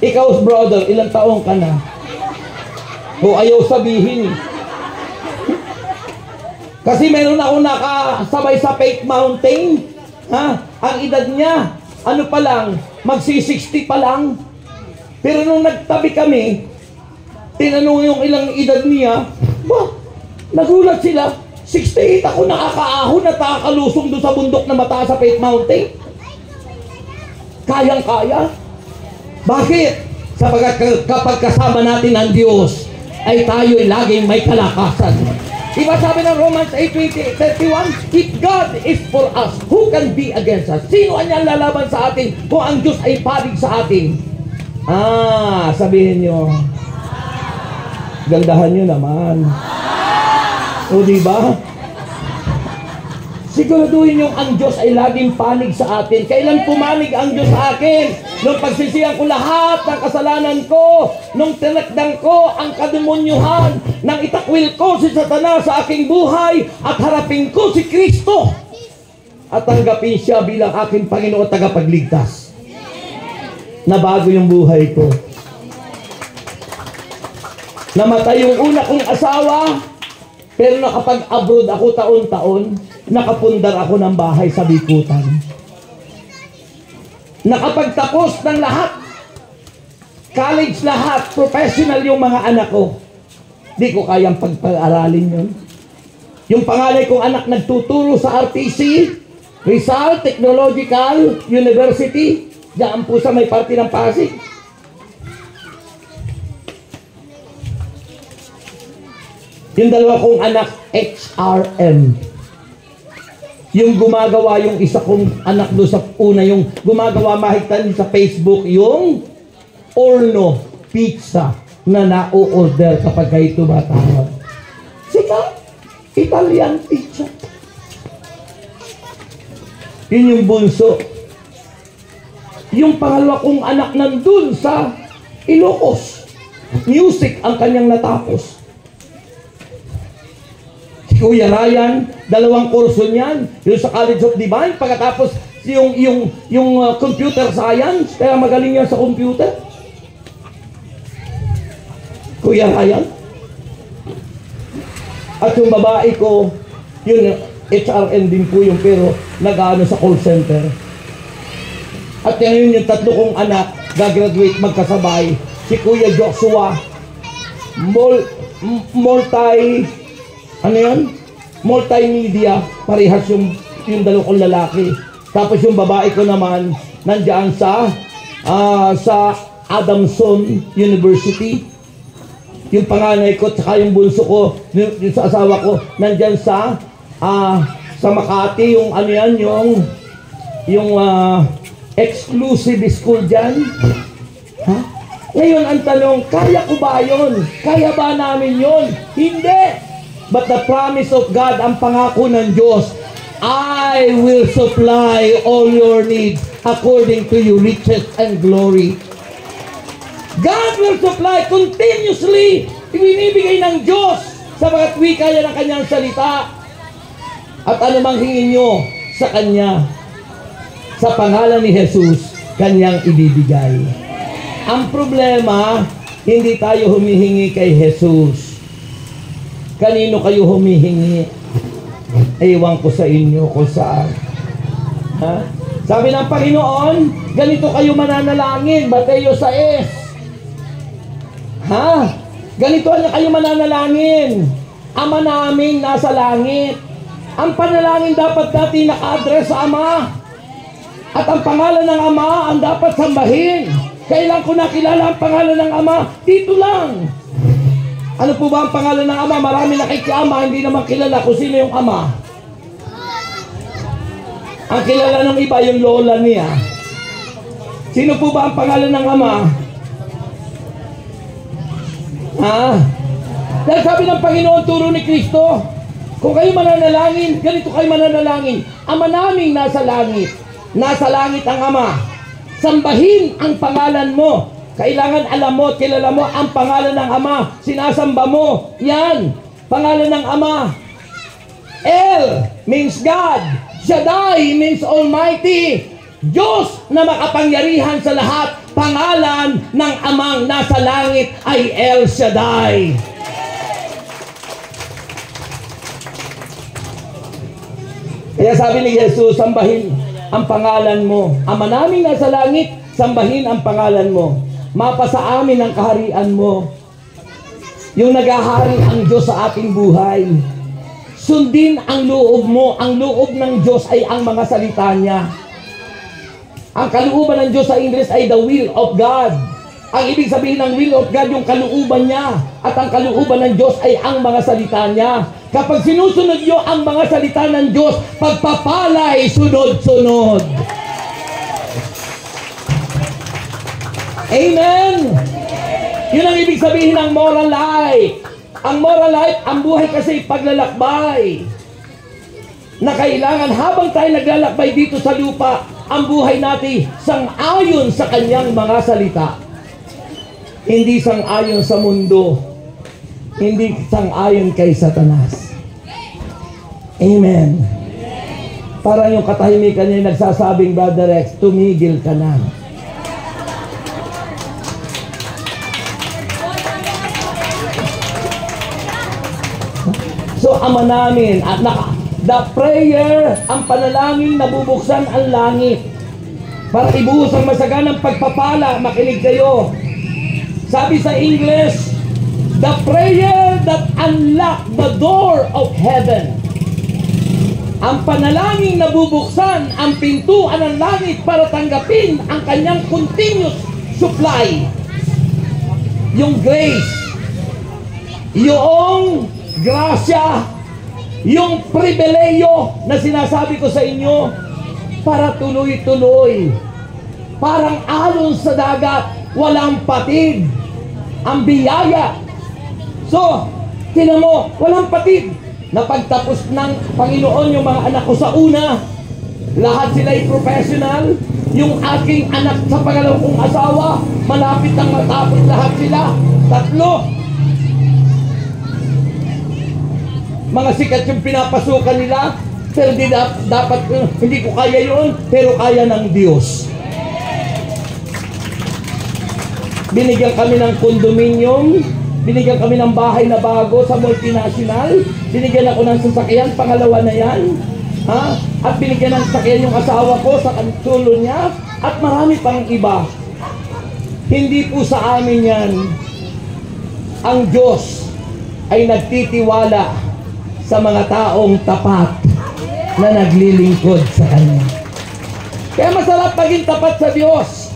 Ikaw, brother, ilang taong ka na? O ayaw sabihin. Kasi meron ako nakasabay sa Faith Mountain. Ha? Ang edad niya, ano pa lang, magsi-60 pa lang. Pero nung nagtabi kami, tinanong yung ilang edad niya, nagulat sila. 68 ako nakakaahon at nakakalusong doon sa bundok na mataas sa Faith Mountain. Kayang-kaya. Bakit? Sapagkat kapag kasama natin ang Diyos, ay tayo'y laging may kalakasan. Diba sabi ng Romans 8:31, if God is for us, who can be against us? Sino ang lalaban sa atin kung ang Diyos ay panig sa atin? Sabihin nyo, gandahan nyo naman. O diba? Siguraduhin yung ang Diyos ay laging panig sa atin. Kailan pumanig ang Diyos sa akin? Nung pagsisihan ko lahat ng kasalanan ko, nung tinakdang ko ang kademonyuhan, nang itakwil ko si Satanas sa aking buhay, at harapin ko si Kristo, at tanggapin siya bilang aking Panginoon at tagapagligtas. Nabago yung buhay ko. Namatay yung una kong asawa, pero nakapag-abroad ako taon-taon. Nakapundar ako ng bahay sa Bikutan. Nakapagtapos ng lahat. College lahat. Professional yung mga anak ko. Di ko kayang pagpag-aralin yun. Yung pangalay kong anak nagtuturo sa RTC, Rizal Technological University. Diyan po sa may parte ng Pasig. Yung dalawa kong anak, HRM. Yung gumagawa yung isa kong anak doon sa una, yung gumagawa mahigtan sa Facebook, yung Orno Pizza na na-order kapag kayo tumatawag. Sika, Italian pizza. Yun yung bunso. Yung pangalawa kong anak nandun sa Ilocos. Music ang kanyang natapos. Kuya Ryan, 2 kurso niyan, yung sa College of Divine, pagkatapos yung computer science, kaya magaling yan sa computer. Kuya Ryan. At yung babae ko, yun, HRN din po yung pero nag-ano sa call center. At yun yung 3 kong anak, gagraduate magkasabay, si Kuya Joshua, multimedia, parehas yung 2 kong lalaki. Tapos yung babae ko naman, nandiyan sa Adamson University. Yung panganay ko, tsaka yung bunso ko, yung sa asawa ko, nandiyan sa Sa Makati, yung ano yan, yung exclusive school dyan. Ha? Ngayon ang tanong, kaya ko ba yun? Kaya ba namin yun? Hindi! But the promise of God, ang pangako ng Diyos, I will supply all your needs according to your riches and glory. God will supply continuously. Ibinibigay ng Diyos sa mga wika yan ng kanyang salita. At anumang hingin nyo sa Kanya, sa pangalan ni Jesus, Kanyang ibibigay. Ang problema, hindi tayo humihingi kay Jesus. Kanino kayo humihingi? Ewan ko sa inyo kung saan. Ha? Sabi ng Panginoon, ganito kayo mananalangin, Mateo 6. Ha? Ganito na kayo mananalangin. Ama namin nasa langit. Ang panalangin dapat natin naka-address sa Ama. At ang pangalan ng Ama ang dapat sambahin. Kailan ko nakilala ang pangalan ng Ama? Dito lang. Ano po ba ang pangalan ng Ama? Marami nakikiama, hindi naman kilala kung sino yung Ama. Ang kilala ng iba, yung lola niya. Sino po ba ang pangalan ng Ama? Ha? Dahil sabi ng Panginoon, turo ni Kristo, kung kayo mananalangin, ganito kayo mananalangin. Ama naming nasa langit. Nasa langit ang Ama. Sambahin ang pangalan mo. Kailangan alam mo, kilala mo ang pangalan ng Ama. Sinasamba mo. Yan. Pangalan ng Ama. El means God. Shaddai means Almighty. Diyos na makapangyarihan sa lahat. Pangalan ng Amang nasa langit ay El Shaddai. Kaya sabi ni Jesus, sambahin ang pangalan mo. Ama namin nasa langit, sambahin ang pangalan mo. Mapasa amin ang kaharian mo. Yung naghahari ang Diyos sa ating buhay. Sundin ang loob mo. Ang loob ng Diyos ay ang mga salita niya. Ang kalooban ng Diyos sa English ay the will of God. Ang ibig sabihin ng will of God, yung kalooban niya. At ang kalooban ng Diyos ay ang mga salita niya. Kapag sinusunod niyo ang mga salita ng Diyos, pagpapalay, sunod-sunod. Amen! Yun ang ibig sabihin ng moral life. Ang moral life, ang buhay kasi paglalakbay. Na kailangan habang tayo naglalakbay dito sa lupa, ang buhay natin sang-ayon sa kanyang mga salita. Hindi sang-ayon sa mundo. Hindi sang-ayon kay Satanas. Amen. Parang yung katahimikan niya nagsasabing, Brother Rex, tumigil ka na. So, Ama namin, at the prayer, ang panalangin, nabubuksan ang langit. Para ibuhos ang masaganang pagpapala, makinig kayo. Sabi sa English, the prayer that unlock the door of heaven. Ang panalangin na bubuksan ang pintuan ng langit para tanggapin ang kanyang continuous supply. Yung grace, yung grasya, yung pribileyo na sinasabi ko sa inyo para tuloy-tuloy. Parang alon sa dagat, walang patid. Ang biyaya. So, tinan mo, walang patid. Napagtapos ng Panginoon yung mga anak ko sa una, lahat sila ay professional. Yung aking anak sa pangalawang kong asawa, malapit nang matapos lahat sila. 3. Mga sikat yung pinapasukan nila, pero dapat, hindi ko kaya yun, pero kaya ng Diyos. Binigyan kami ng condominium, binigyan kami ng bahay na bago sa multinational, binigyan ako ng sasakyan, pangalawa na yan, ha? At binigyan ng sasakyan yung asawa ko sa kantulo niya, at marami pang iba. Hindi po sa amin yan. Ang Diyos ay nagtitiwala sa mga taong tapat na naglilingkod sa Kanya. Kaya masarap maging tapat sa Diyos.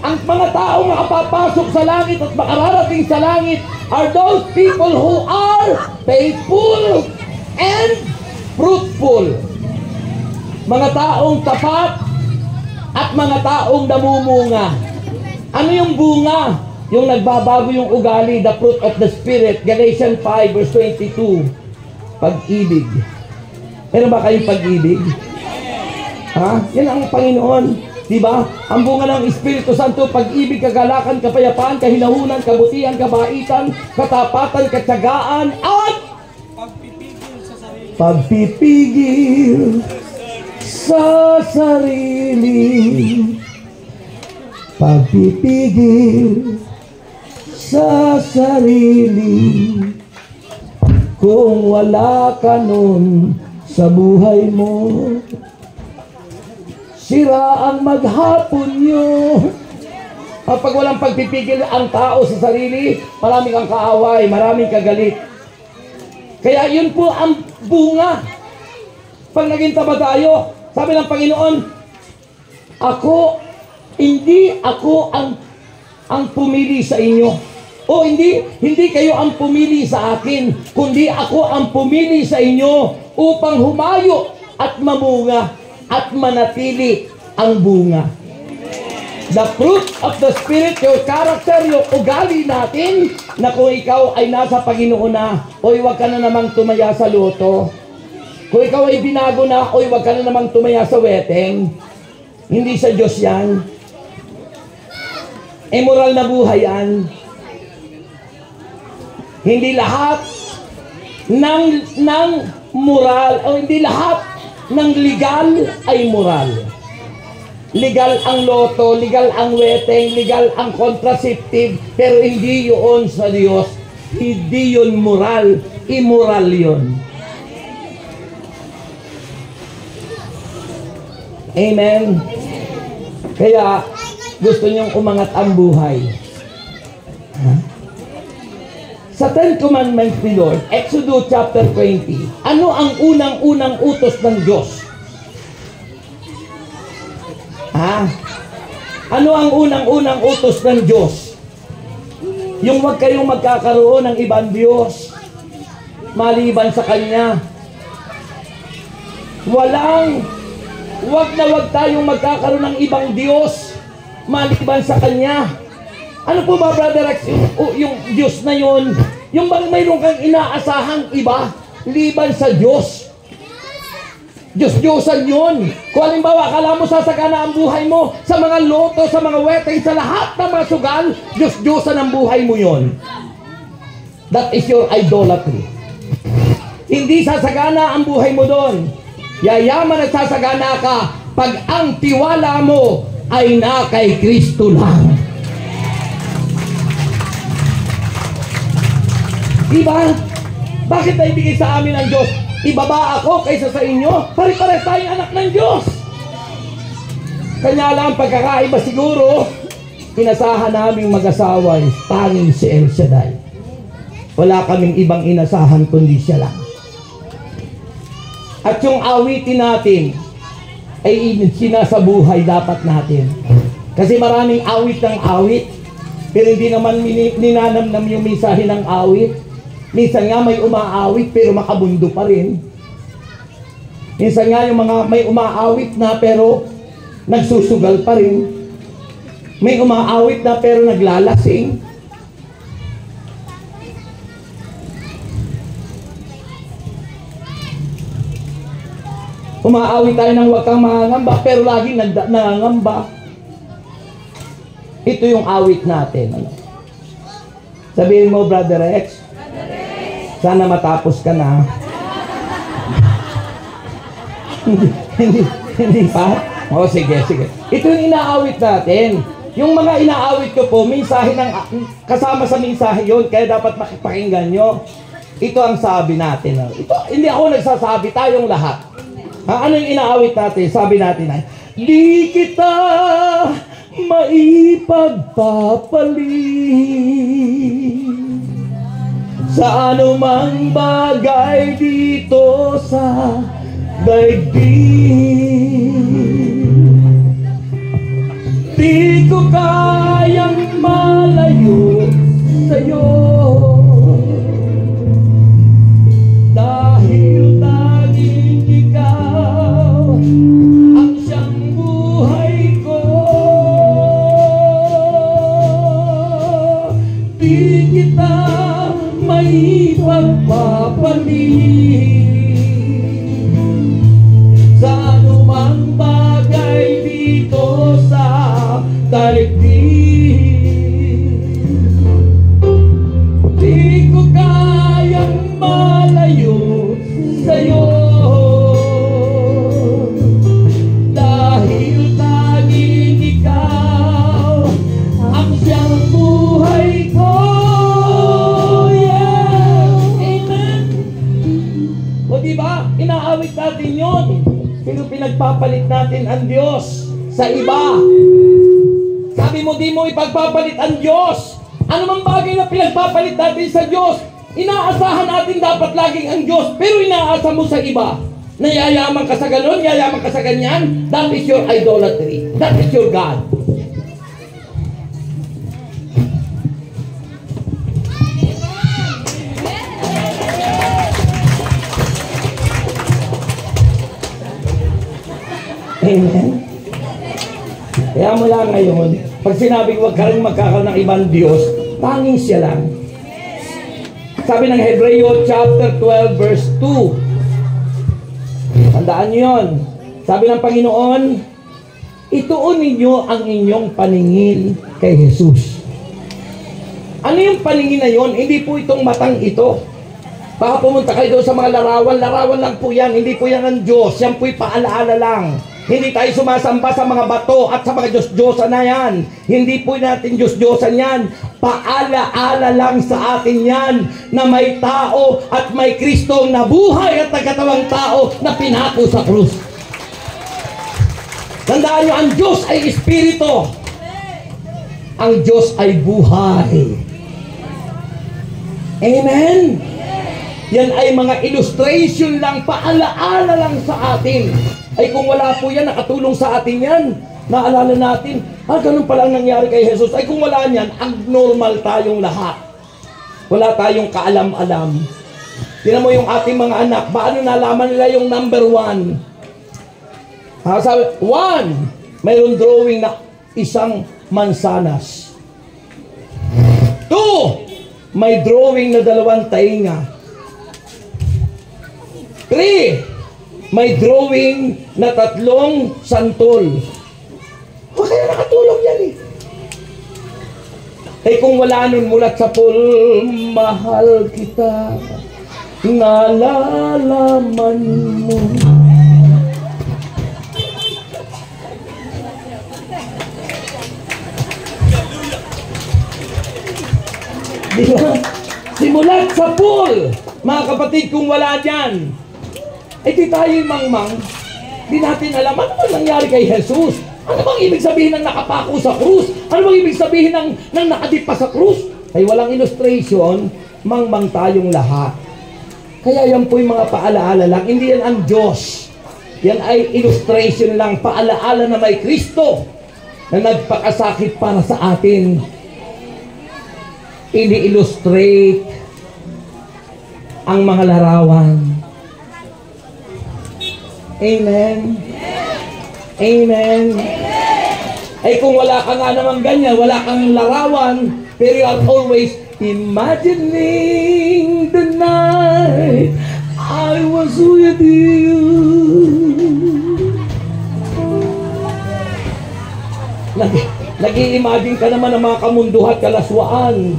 Ang mga taong makapapasok sa langit at makararating sa langit are those people who are faithful and fruitful. Mga taong tapat at mga taong namumunga. Ano yung bunga? Yung nagbabago yung ugali, the fruit of the Spirit. Galatians 5 verse 22. Pag-ibig. Meron ba kayong pag-ibig? Ha? Yan ang Panginoon. Diba? Ang bunga ng Espiritu Santo, pag-ibig, kagalakan, kapayapaan, kahinahunan, kabutihan, kabaitan, katapatan, katsagaan, at pagpipigil sa sarili. Pagpipigil sa sarili. Kung wala ka nun sa buhay mo, sira ang maghapon nyo. Pag walang pagpipigil ang tao sa sarili, maraming kang kaaway, maraming kagalit. Kaya yun po ang bunga. Pag naging tama tayo, sabi ng Panginoon, hindi ako ang pumili sa inyo. O hindi kayo ang pumili sa akin, kundi ako ang pumili sa inyo upang humayo at mamunga at manatili ang bunga. The fruit of the Spirit, your character, yung ugali natin, na kung ikaw ay nasa Panginoon na, oy, wag ka na namang tumaya sa loto. Kung ikaw ay binago na, oy, wag ka na namang tumaya sa weteng. Hindi sa Diyos yan. Immoral na buhay yan. Hindi lahat ng moral, o hindi lahat ng legal ay moral. Legal ang loto, legal ang weteng, legal ang contraceptive, pero hindi yun sa Diyos. Hindi yun moral, immoral yun. Amen? Kaya, gusto niyong umangat ang buhay. Sa Ten Commandments ni Lord, Exodus chapter 20, ano ang unang-unang utos ng Diyos? Ano ang unang-unang utos ng Diyos? Yung wag kayong magkakaroon ng ibang Diyos maliban sa Kanya. Wag na wag tayong magkakaroon ng ibang Diyos maliban sa Kanya. Ano po ba, Brother Rex, yung Diyos na yun? Yung bang mayroon kang inaasahang iba liban sa Diyos? Diyos-Diyosan yun. Kung halimbawa, akala mo sasagana ang buhay mo sa mga loto, sa mga weteng, sa lahat ng mga sugal, Diyos-Diyosan ang buhay mo yun. That is your idolatry. Hindi sasagana ang buhay mo doon. Yayaman at sasagana ka pag ang tiwala mo ay na kay Kristo lang. Diba? Bakit na ibigay sa amin ang Diyos? Ibaba ako kaysa sa inyo. Pare-pare tayong anak ng Diyos. Kanya lang pagkakaiba siguro, inasahan naming mag-asawa ay tanging si El Shaddai. Wala kaming ibang inasahan kundi siya lang. At yung awitin natin ay sinasabuhay dapat natin. Kasi maraming awit ng awit, pero hindi naman ninanamnam yung mensahe ng awit. Minsan nga may umaawit pero makabundo pa rin. Minsan nga yung mga may umaawit na pero nagsusugal pa rin. May umaawit na pero naglalasing. Umaawit tayo ng wag kang mangangamba pero laging nangangamba. Ito yung awit natin. Sabihin mo, Brother Rex, sana matapos ka na. Hindi pa? O sige. Ito yung inaawit natin. Yung mga inaawit ko po, mensahe kasama sa mensahe yun, kaya dapat makipakinggan nyo. Ito ang sabi natin. Ito, hindi ako nagsasabi, tayong lahat. Ano yung inaawit natin? Sabi natin ay, di kita maipagpapalit sa anumang bagay dito sa daigdig. Di ko kayang malayo sa'yo, dahil tanging ikaw ipagpapalit natin ang Diyos sa iba. Sabi mo, di mo ipagpapalit ang Diyos. Ano mang bagay na pinagpapalit natin sa Diyos, inaasahan natin dapat laging ang Diyos, pero inaasa mo sa iba. Nayayaman ka sa ganon, yayaman ka sa ganyan, that is your idolatry. That is your God. Amen. Kaya mula ngayon, pag sinabing huwag ka rin magkakaroon ng ibang Diyos, tanging siya lang. Sabi ng Hebreo chapter 12 verse 2. Tandaan niyo yun. Sabi ng Panginoon, ituon ninyo ang inyong paningin kay Jesus. Ano yung paningin na yun? Hindi po itong matang ito. Baka pumunta kayo doon sa mga larawan. Larawan lang po yan. Hindi po yan ang Diyos. Yan po'y paalaala lang. Hindi tayo sumasamba sa mga bato at sa mga Diyos-Diyosan na yan. Hindi po natin Diyos-Diyosan yan. Paalaala lang sa atin yan na may tao at may Kristong nabuhay at nagkatawang tao na pinako sa krus. Tandaan nyo, ang Diyos ay Espiritu. Ang Diyos ay buhay. Amen? Yan ay mga illustration lang, paalaala lang sa atin. Ay kung wala po yan, nakatulong sa atin yan. Naalala natin, ganun pala ang nangyari kay Jesus. Ay kung wala yan, abnormal tayong lahat. Wala tayong kaalam-alam. Tingnan mo yung ating mga anak, paano nalaman nila yung number 1? Sabi, 1, mayroong drawing na isang mansanas. 2, may drawing na 2 tainga. 3, may drawing na 3 santol. Kaya nakatulong yan eh. Eh kung wala nun mulat sa pool, mahal kita, nalalaman mo. Diba? Simulat sa pool, mga kapatid, kung wala dyan, eh di tayo mangmang, di natin alam ano bang nangyari kay Jesus. Ano bang ibig sabihin ng nakapako sa krus? Ano bang ibig sabihin ng nakadip pa sa krus? Ay walang illustration, mangmang tayong lahat. Kaya yan po yung mga paalaala lang. Hindi yan ang Diyos. Yan ay illustration lang, paalaala na may Kristo na nagpakasakit para sa atin. Ini-illustrate ang mga larawan. Amen. Amen. Ay kung wala ka nga naman ganyan, wala kang larawan, pero you are always imagining the night I was with you. Nag-i-imagine ka naman ng mga kamunduhat, kalaswaan.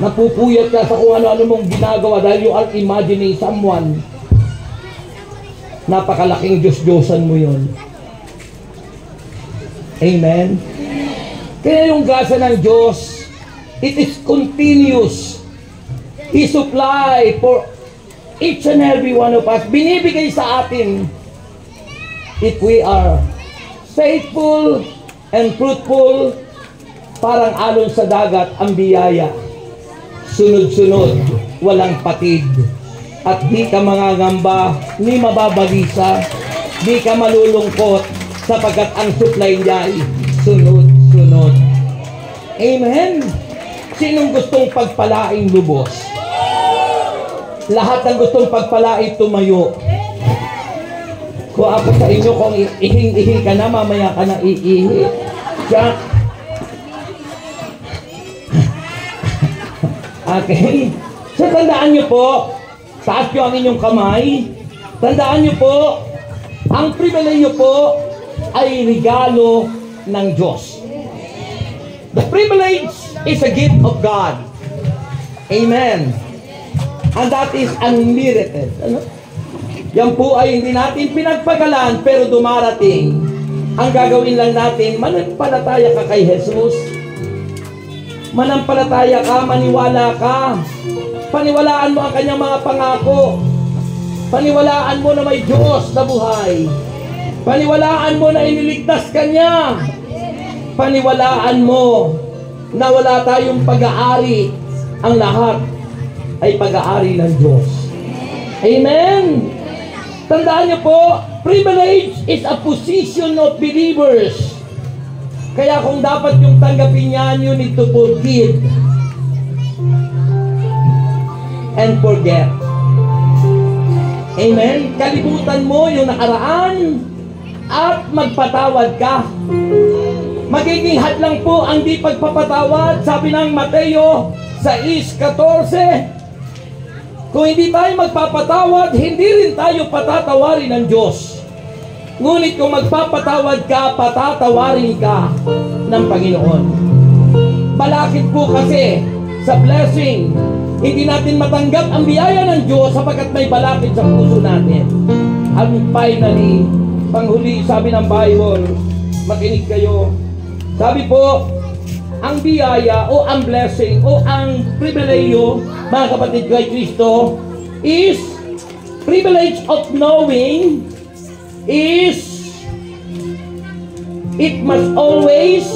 Napupuyat ka sa kung ano-ano mong ginagawa dahil you are imagining someone. Napakalaking Diyos-Diyosan mo yun. Amen? Kaya yung grasya ng Diyos, it is continuous. He supply for each and every one of us. Binibigay sa atin if we are faithful and fruitful, parang alon sa dagat ang biyaya. Sunod-sunod, walang patid. At di ka mangangamba, ni mababalisa, di ka malulungkot, sapagkat ang supply niya ay sunod-sunod. Amen? Sinong gustong pagpalaing lubos? Lahat ng gustong pagpalaing tumayo. Kung ako sa inyo, kung ihing-ihi ka na, mamaya ka na iihi. Diyan. Okay? So, tandaan nyo po, taas nyo ang inyong kamay. Tandaan nyo po, ang pribileyo po ay regalo ng Diyos. The privilege is a gift of God. Amen. And that is unmerited. Ano? Yan po ay hindi natin pinagpagalan, pero dumarating. Ang gagawin lang natin, manampalataya ka kay Jesus. Manampalataya ka, maniwala ka. Paniwalaan mo ang kanyang mga pangako. Paniwalaan mo na may Diyos na buhay. Paniwalaan mo na iniligtas ka niya. Paniwalaan mo na wala tayong pag-aari. Ang lahat ay pag-aari ng Diyos. Amen? Tandaan niyo po, privilege is a position of believers. Kaya kung dapat yung tanggapin niya, you need to forgive and forget. Amen? Kalimutan mo yung nakaraan at magpatawad ka. Magiging hadlang po ang di pagpapatawad. Sabi ng Mateo 6:14, kung hindi tayo magpapatawad, hindi rin tayo patatawarin ng Diyos. Ngunit kung magpapatawad ka, patatawarin ka ng Panginoon. Balakid po kasi sa blessing, hindi natin matanggap ang biyaya ng Diyos sapagkat may balakid sa puso natin. And finally, panghuli, sabi ng Bible, makinig kayo. Sabi po, ang biyaya o ang blessing o ang pribileyo, mga kapatid kay Kristo, is privilege of knowing is it must always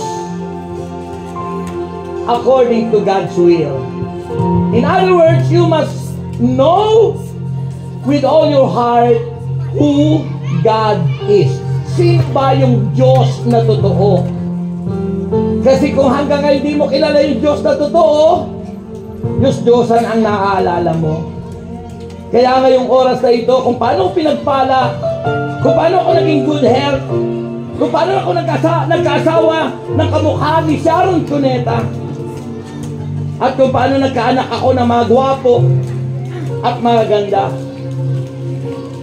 according to God's will. In other words, you must know with all your heart who God is. Sino ba yung Diyos na totoo? Kasi kung hanggang ngayon di mo kilala yung Diyos na totoo, Diyos-Diyosan ang naaalala mo. Kaya ngayong oras na ito, kung paano ko pinagpala, kung paano ako naging good health, kung paano ako nagkaasawa ng kamukha ni Sharon Cuneta, at kung paano nagkaanak ako ng mga gwapo at mga ganda,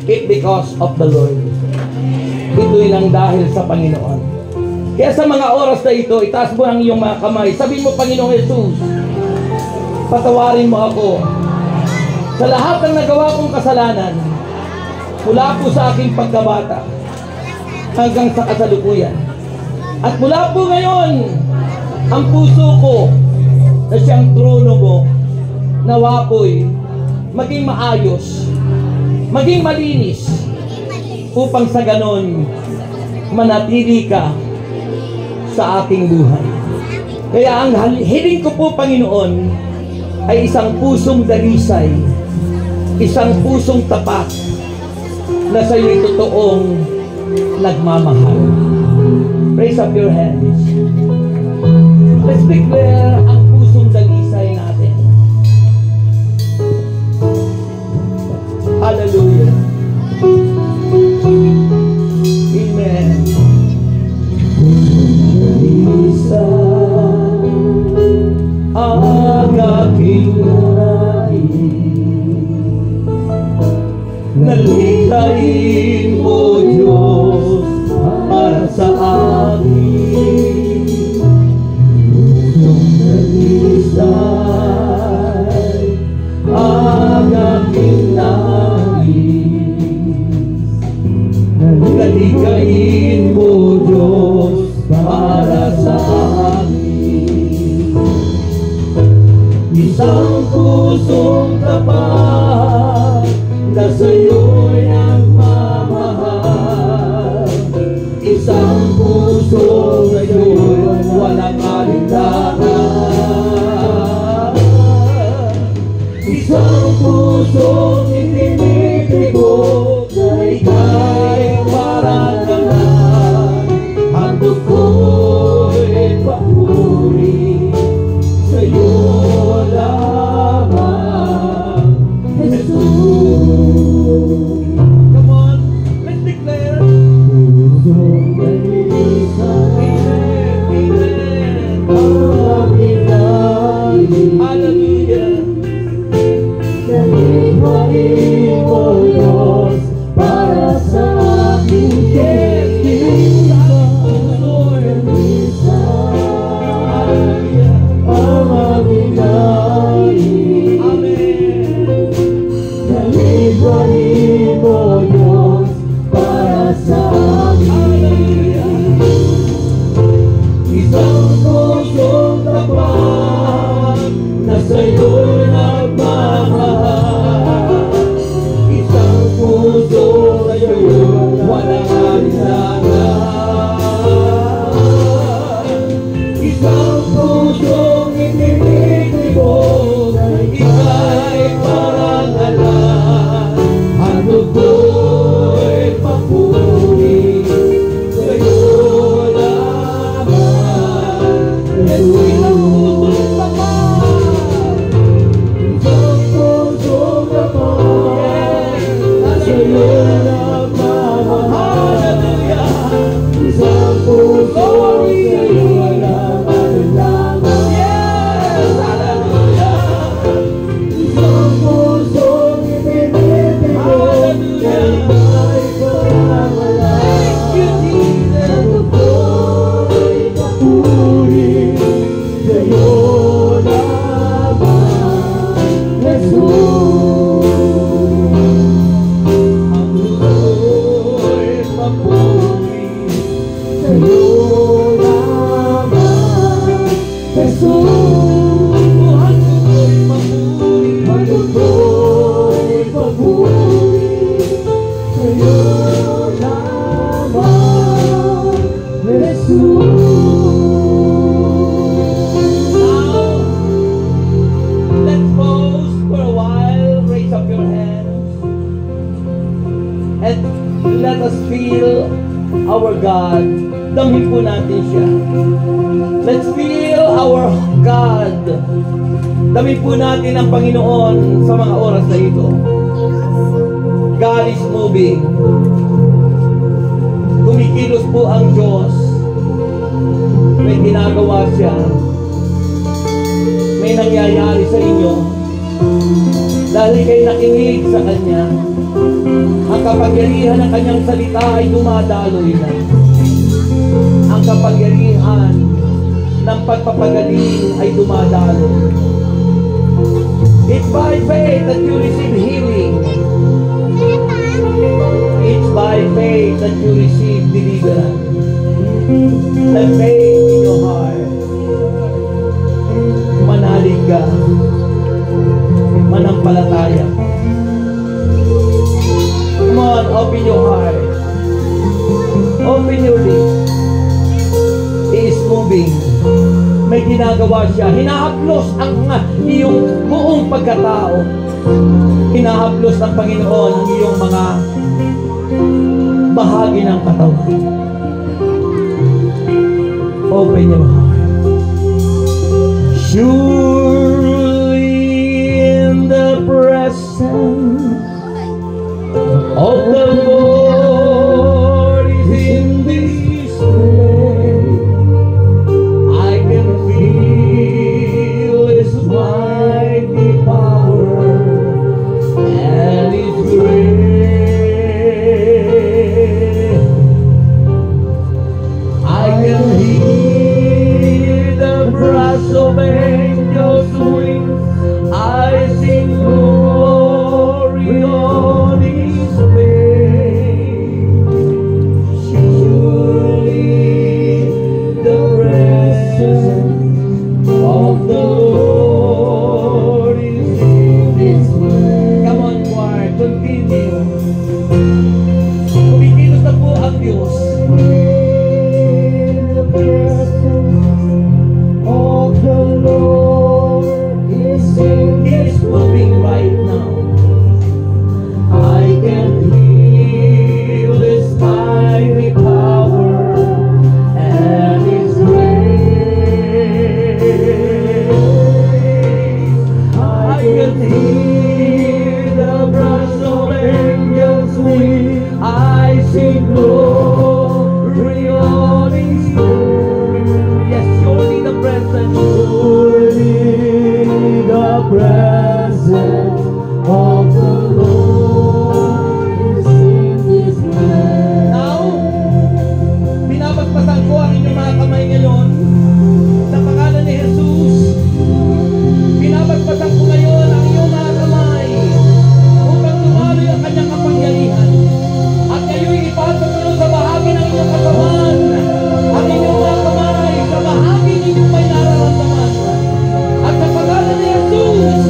it because of the Lord. Ito'y nang dahil sa Panginoon. Kaya sa mga oras na ito, itaas mo ang iyong mga kamay. Sabihin mo, Panginoong Jesus, patawarin mo ako sa lahat ng nagawa kong kasalanan mula po sa aking pagkabata hanggang sa kasalukuyan. At mula po ngayon, ang puso ko na siyang trono mo, nawa po'y maging maayos, maging malinis, upang sa ganon manatili ka sa aking buhay. Kaya ang hiling ko po, Panginoon, ay isang pusong dalisay, isang pusong tapat na sa iyo'y totoong nagmamahal. Raise up your hands. Let's declare ang pusong dalisay natin. Hallelujah. Amen. Ang aking nalikhain mo, Diyos, para sa akin. Pusong dalisay ang aking nalikhain mo, Diyos, para sa akin. Isang pusong tapat na sa'yo'y nagmamahal. Isang pusong sa'yo'y walang alinlangan. Isang pusong itinitibok na ika'y marangalan. Handog ko'y papuri sa'yo lamang, Jesus. Come on, let's declare. Pusong dalisay, amen, amen. Hallelujah. sa'yo lamang, Jesus. Ang buhay ko'y mapuri, Ano ko'y papuri sa'yo lamang, Jesus. Now, let's pause for a while. Raise up your hands. And let us feel our God. Damhin po natin siya. Let's feel our God. Damhin po natin ang Panginoon sa mga oras na ito. God is moving. Kumikilos po ang Diyos. May ginagawa siya. May nangyayari sa inyo. Dahil kayo nakinig sa Kanya. Ang kapangyarihan ng Kanyang salita ay dumadaloy na. Ang kapangyarihan ng pagpapagaling ay dumadaloy. It's by faith that you receive healing. It's by faith that you receive deliverance. Have faith in your heart. Manalig ka. Manampalataya. Come on, open your heart. Open your lips. He is moving. May ginagawa siya. Hinahaplos ang iyong buong pagkatao. Hinahaplos ng Panginoon ang iyong mga bahagi ng katawan. Open your heart. Surely in the presence of the Lord is in this place. I can feel His mighty power and His grace. I can hear the brass of angels' wings. I sing glory on His face. Surely the presence of the Lord is in this place. Come on, choir, continue. Kumikilos na po ang Diyos. The presence of the Lord is in He is moving right now. I can feel His mighty power and His grace. I can hear the brass of angels sing. I sing glory on His grace. Yes, surely the presence. Surely the presence of the Lord is in this place. Now, binabagpasan ko ang inyong mga kamay ngayon sa pangalan ni Jesus. Binabagpasan ko ngayon ang inyong mga kamay upang tumaloy ang kanyang kapangyarihan. At kayo'y ipasok nyo sa bahagi ng inyong katawan. Ang inyong mga kamay sa bahagi ninyong may nararamdaman. At sa pangalan ni Jesus,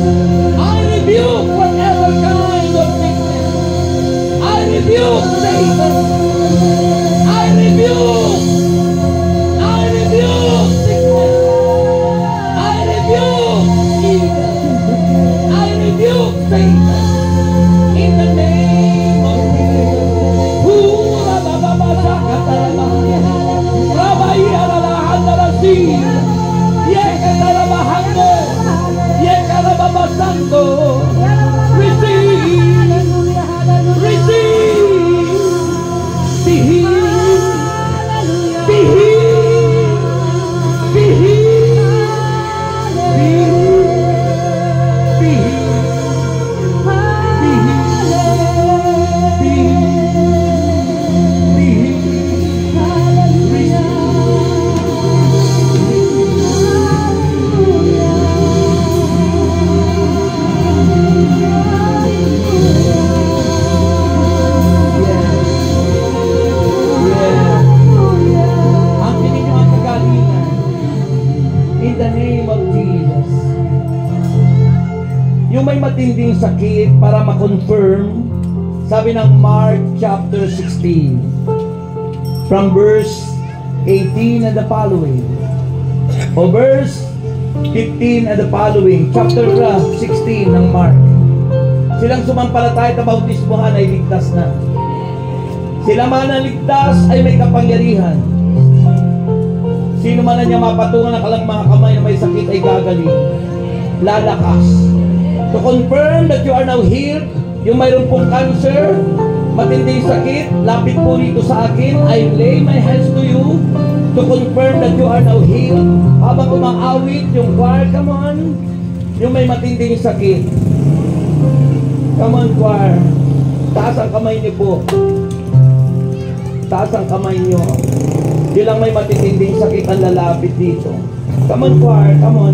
I rebuke whatever kind of sickness. I rebuke Satan. I rebuke sickness. I rebuke evil. I rebuke Satan. In the name of Jesus. yung may matinding sakit para ma-confirm, sabi ng Mark chapter 16, from verse 18 and the following, o verse 15 and the following, chapter 16 ng Mark. Silang sumampalataya at bautismohan ay ligtas na. Sila man ang ligtas ay may kapangyarihan. Sino man na niya mapatungan ng kalang mga kamay na may sakit ay gagaling, lalakas. To confirm that you are now healed, yung mayroon pong cancer, matinding sakit, lapit po rito sa akin. I lay my hands to you to confirm that you are now healed. Habang umaawit yung choir, come on, yung may matinding sakit. Come on, choir. Taas ang kamay niyo po. Taas ang kamay niyo. Di lang may matitinding sakit ang lalapit dito. Come on, choir. Come on.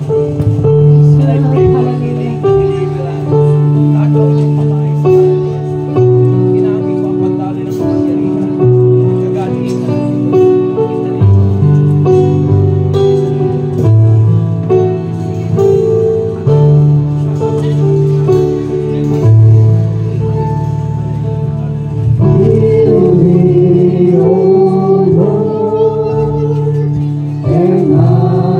And I pray for a healing and deliverance. Taas ang kamay sa kanya. Ginamit ko ang pagdali ng kapangyarihan. Kagalingan. And I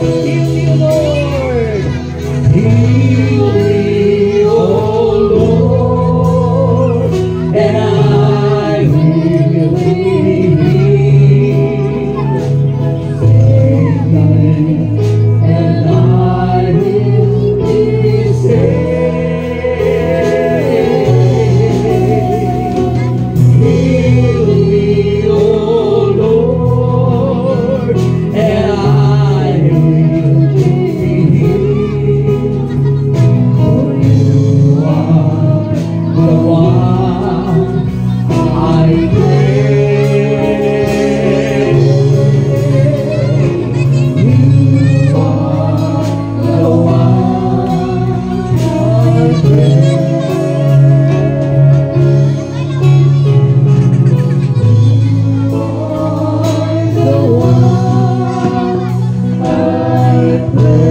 Heal me, Lord. Heal me, oh Lord, and I will be healed. And I will be saved. Heal me, oh Lord, and I will be healed. For you are the one I pray. You are the one I pray. The one I pray.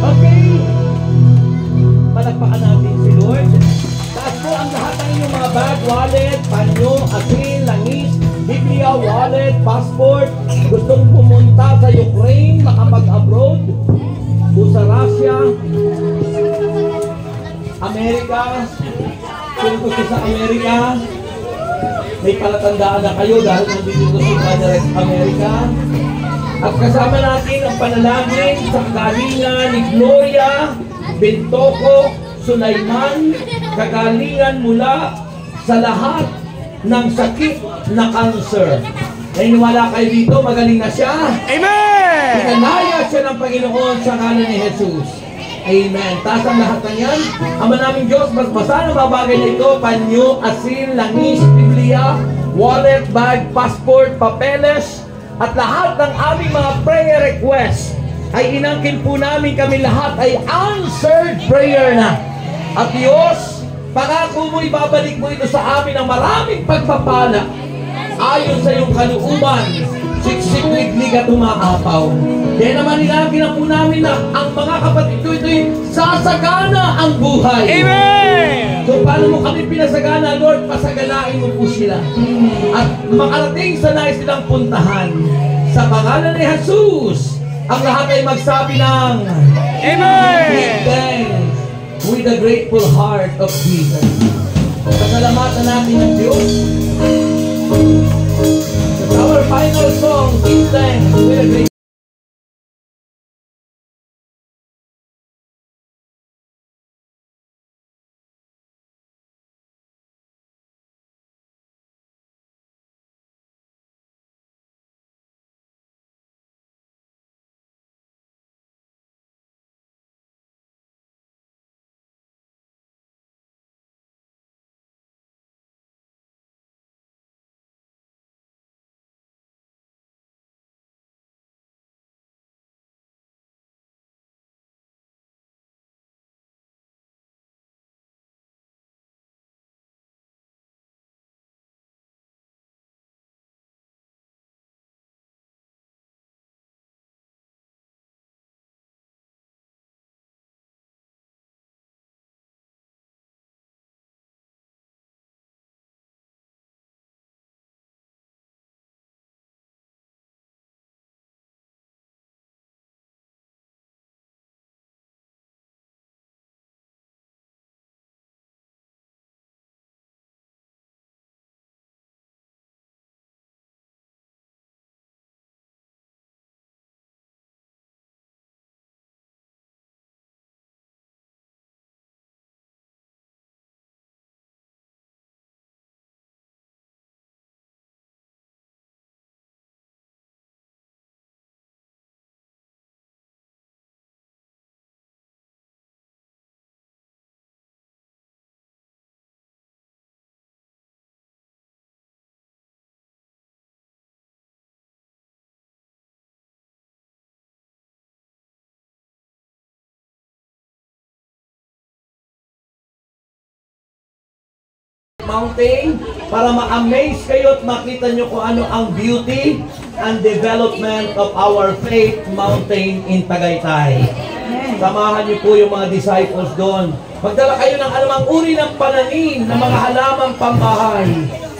Okay. Palakpakan natin si Lord. Taas po ang lahat ng inyong mga bag, wallet, panyo, asin, langis, Biblia, wallet, passport. Gustong pumunta sa Ukraine, makapag-abroad, o sa Russia, Amerika, kung gusto sa Amerika, may palatandaan na kayo dahil nandito sa Direct America. At kasama natin ang panalangin sa kagalingan ni Gloria Bintoco Sulaiman, kagalingan mula sa lahat ng sakit na cancer. Naniniwala kayo dito, magaling na siya? Amen! Pinalaya siya ng Panginoon sa ngalan ni Jesus. Amen. Taas ang lahat ng yan. Ama naming Diyos, basa ng mga bagay na ito, panyo, asin, langis, Biblia, wallet, bag, passport, papeles, at lahat ng aming mga prayer requests ay inangkin po namin kami lahat ay answered prayer na. At Diyos, pangako mo ibabalik mo ito sa amin ng maraming pagpapala ayon sa iyong kalooban, siksik-liglig at umaapaw. Kaya naman inangkin na po namin na ang mga kapatid ko ito'y sasagana ang buhay. Amen! So paano mo kami pinasagana, Lord? Pasaganain mo po sila. At makarating sa nais silang puntahan. Sa pangalan ni Jesus, ang lahat ay magsabi ng Amen! Give thanks with a grateful heart of Jesus. Pasalamatan natin ang Diyos. Our final song, Give thanks with a grateful mountain para ma-amaze kayo at makita nyo kung ano ang beauty and development of our faith mountain in Tagaytay. Samahan niyo po yung mga disciples doon. Magdala kayo ng anumang uri ng pananim, ng mga halamang pambahay,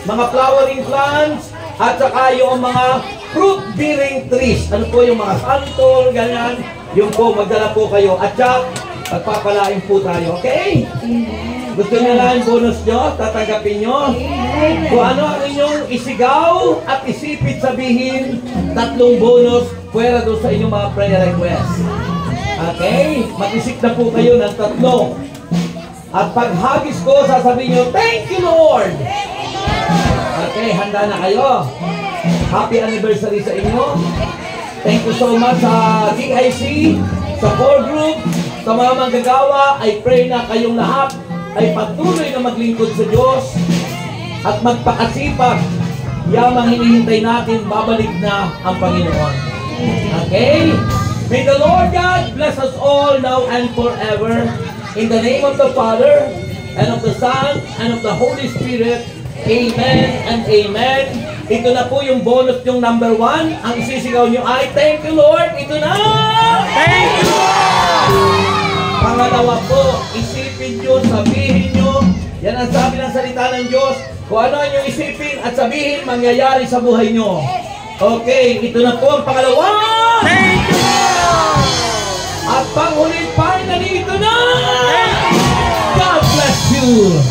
mga flowering plants, at saka yung mga fruit-bearing trees. Ano po yung mga santol, ganyan. Yung po, magdala po kayo. At saka, pagpapalain po tayo. Okay? Gusto niyo lang yung bonus nyo? Tatanggapin nyo? Kung ano ang inyong isigaw at isipit sabihin, 3 bonus pwera doon sa inyong mga prayer requests. Okay? Mag-isip na po kayo ng 3. At paghagis ko, sasabihin nyo, thank you, Lord! Okay, handa na kayo. Happy anniversary sa inyo. Thank you so much sa DIC, sa core group, sa mga manggagawa. I pray na kayong lahat ay patuloy na maglingkod sa Diyos at magpakasipag. Yamang hinihintay natin, babalik na ang Panginoon. Okay? May the Lord God bless us all now and forever. In the name of the Father, and of the Son, and of the Holy Spirit. Amen and amen. Ito na po yung bonus yung number 1. Ang isisigaw nyo ay, thank you Lord. Ito na! Thank you, Lord! Pangalawa po, isipin nyo, sabihin nyo. Yan ang sabi ng salita ng Diyos. Kung ano ang inyong isipin at sabihin, mangyayari sa buhay nyo. Okay, ito na po ang pangalawa. Thank you, Lord! At panghuli, finally, ito na! God bless you!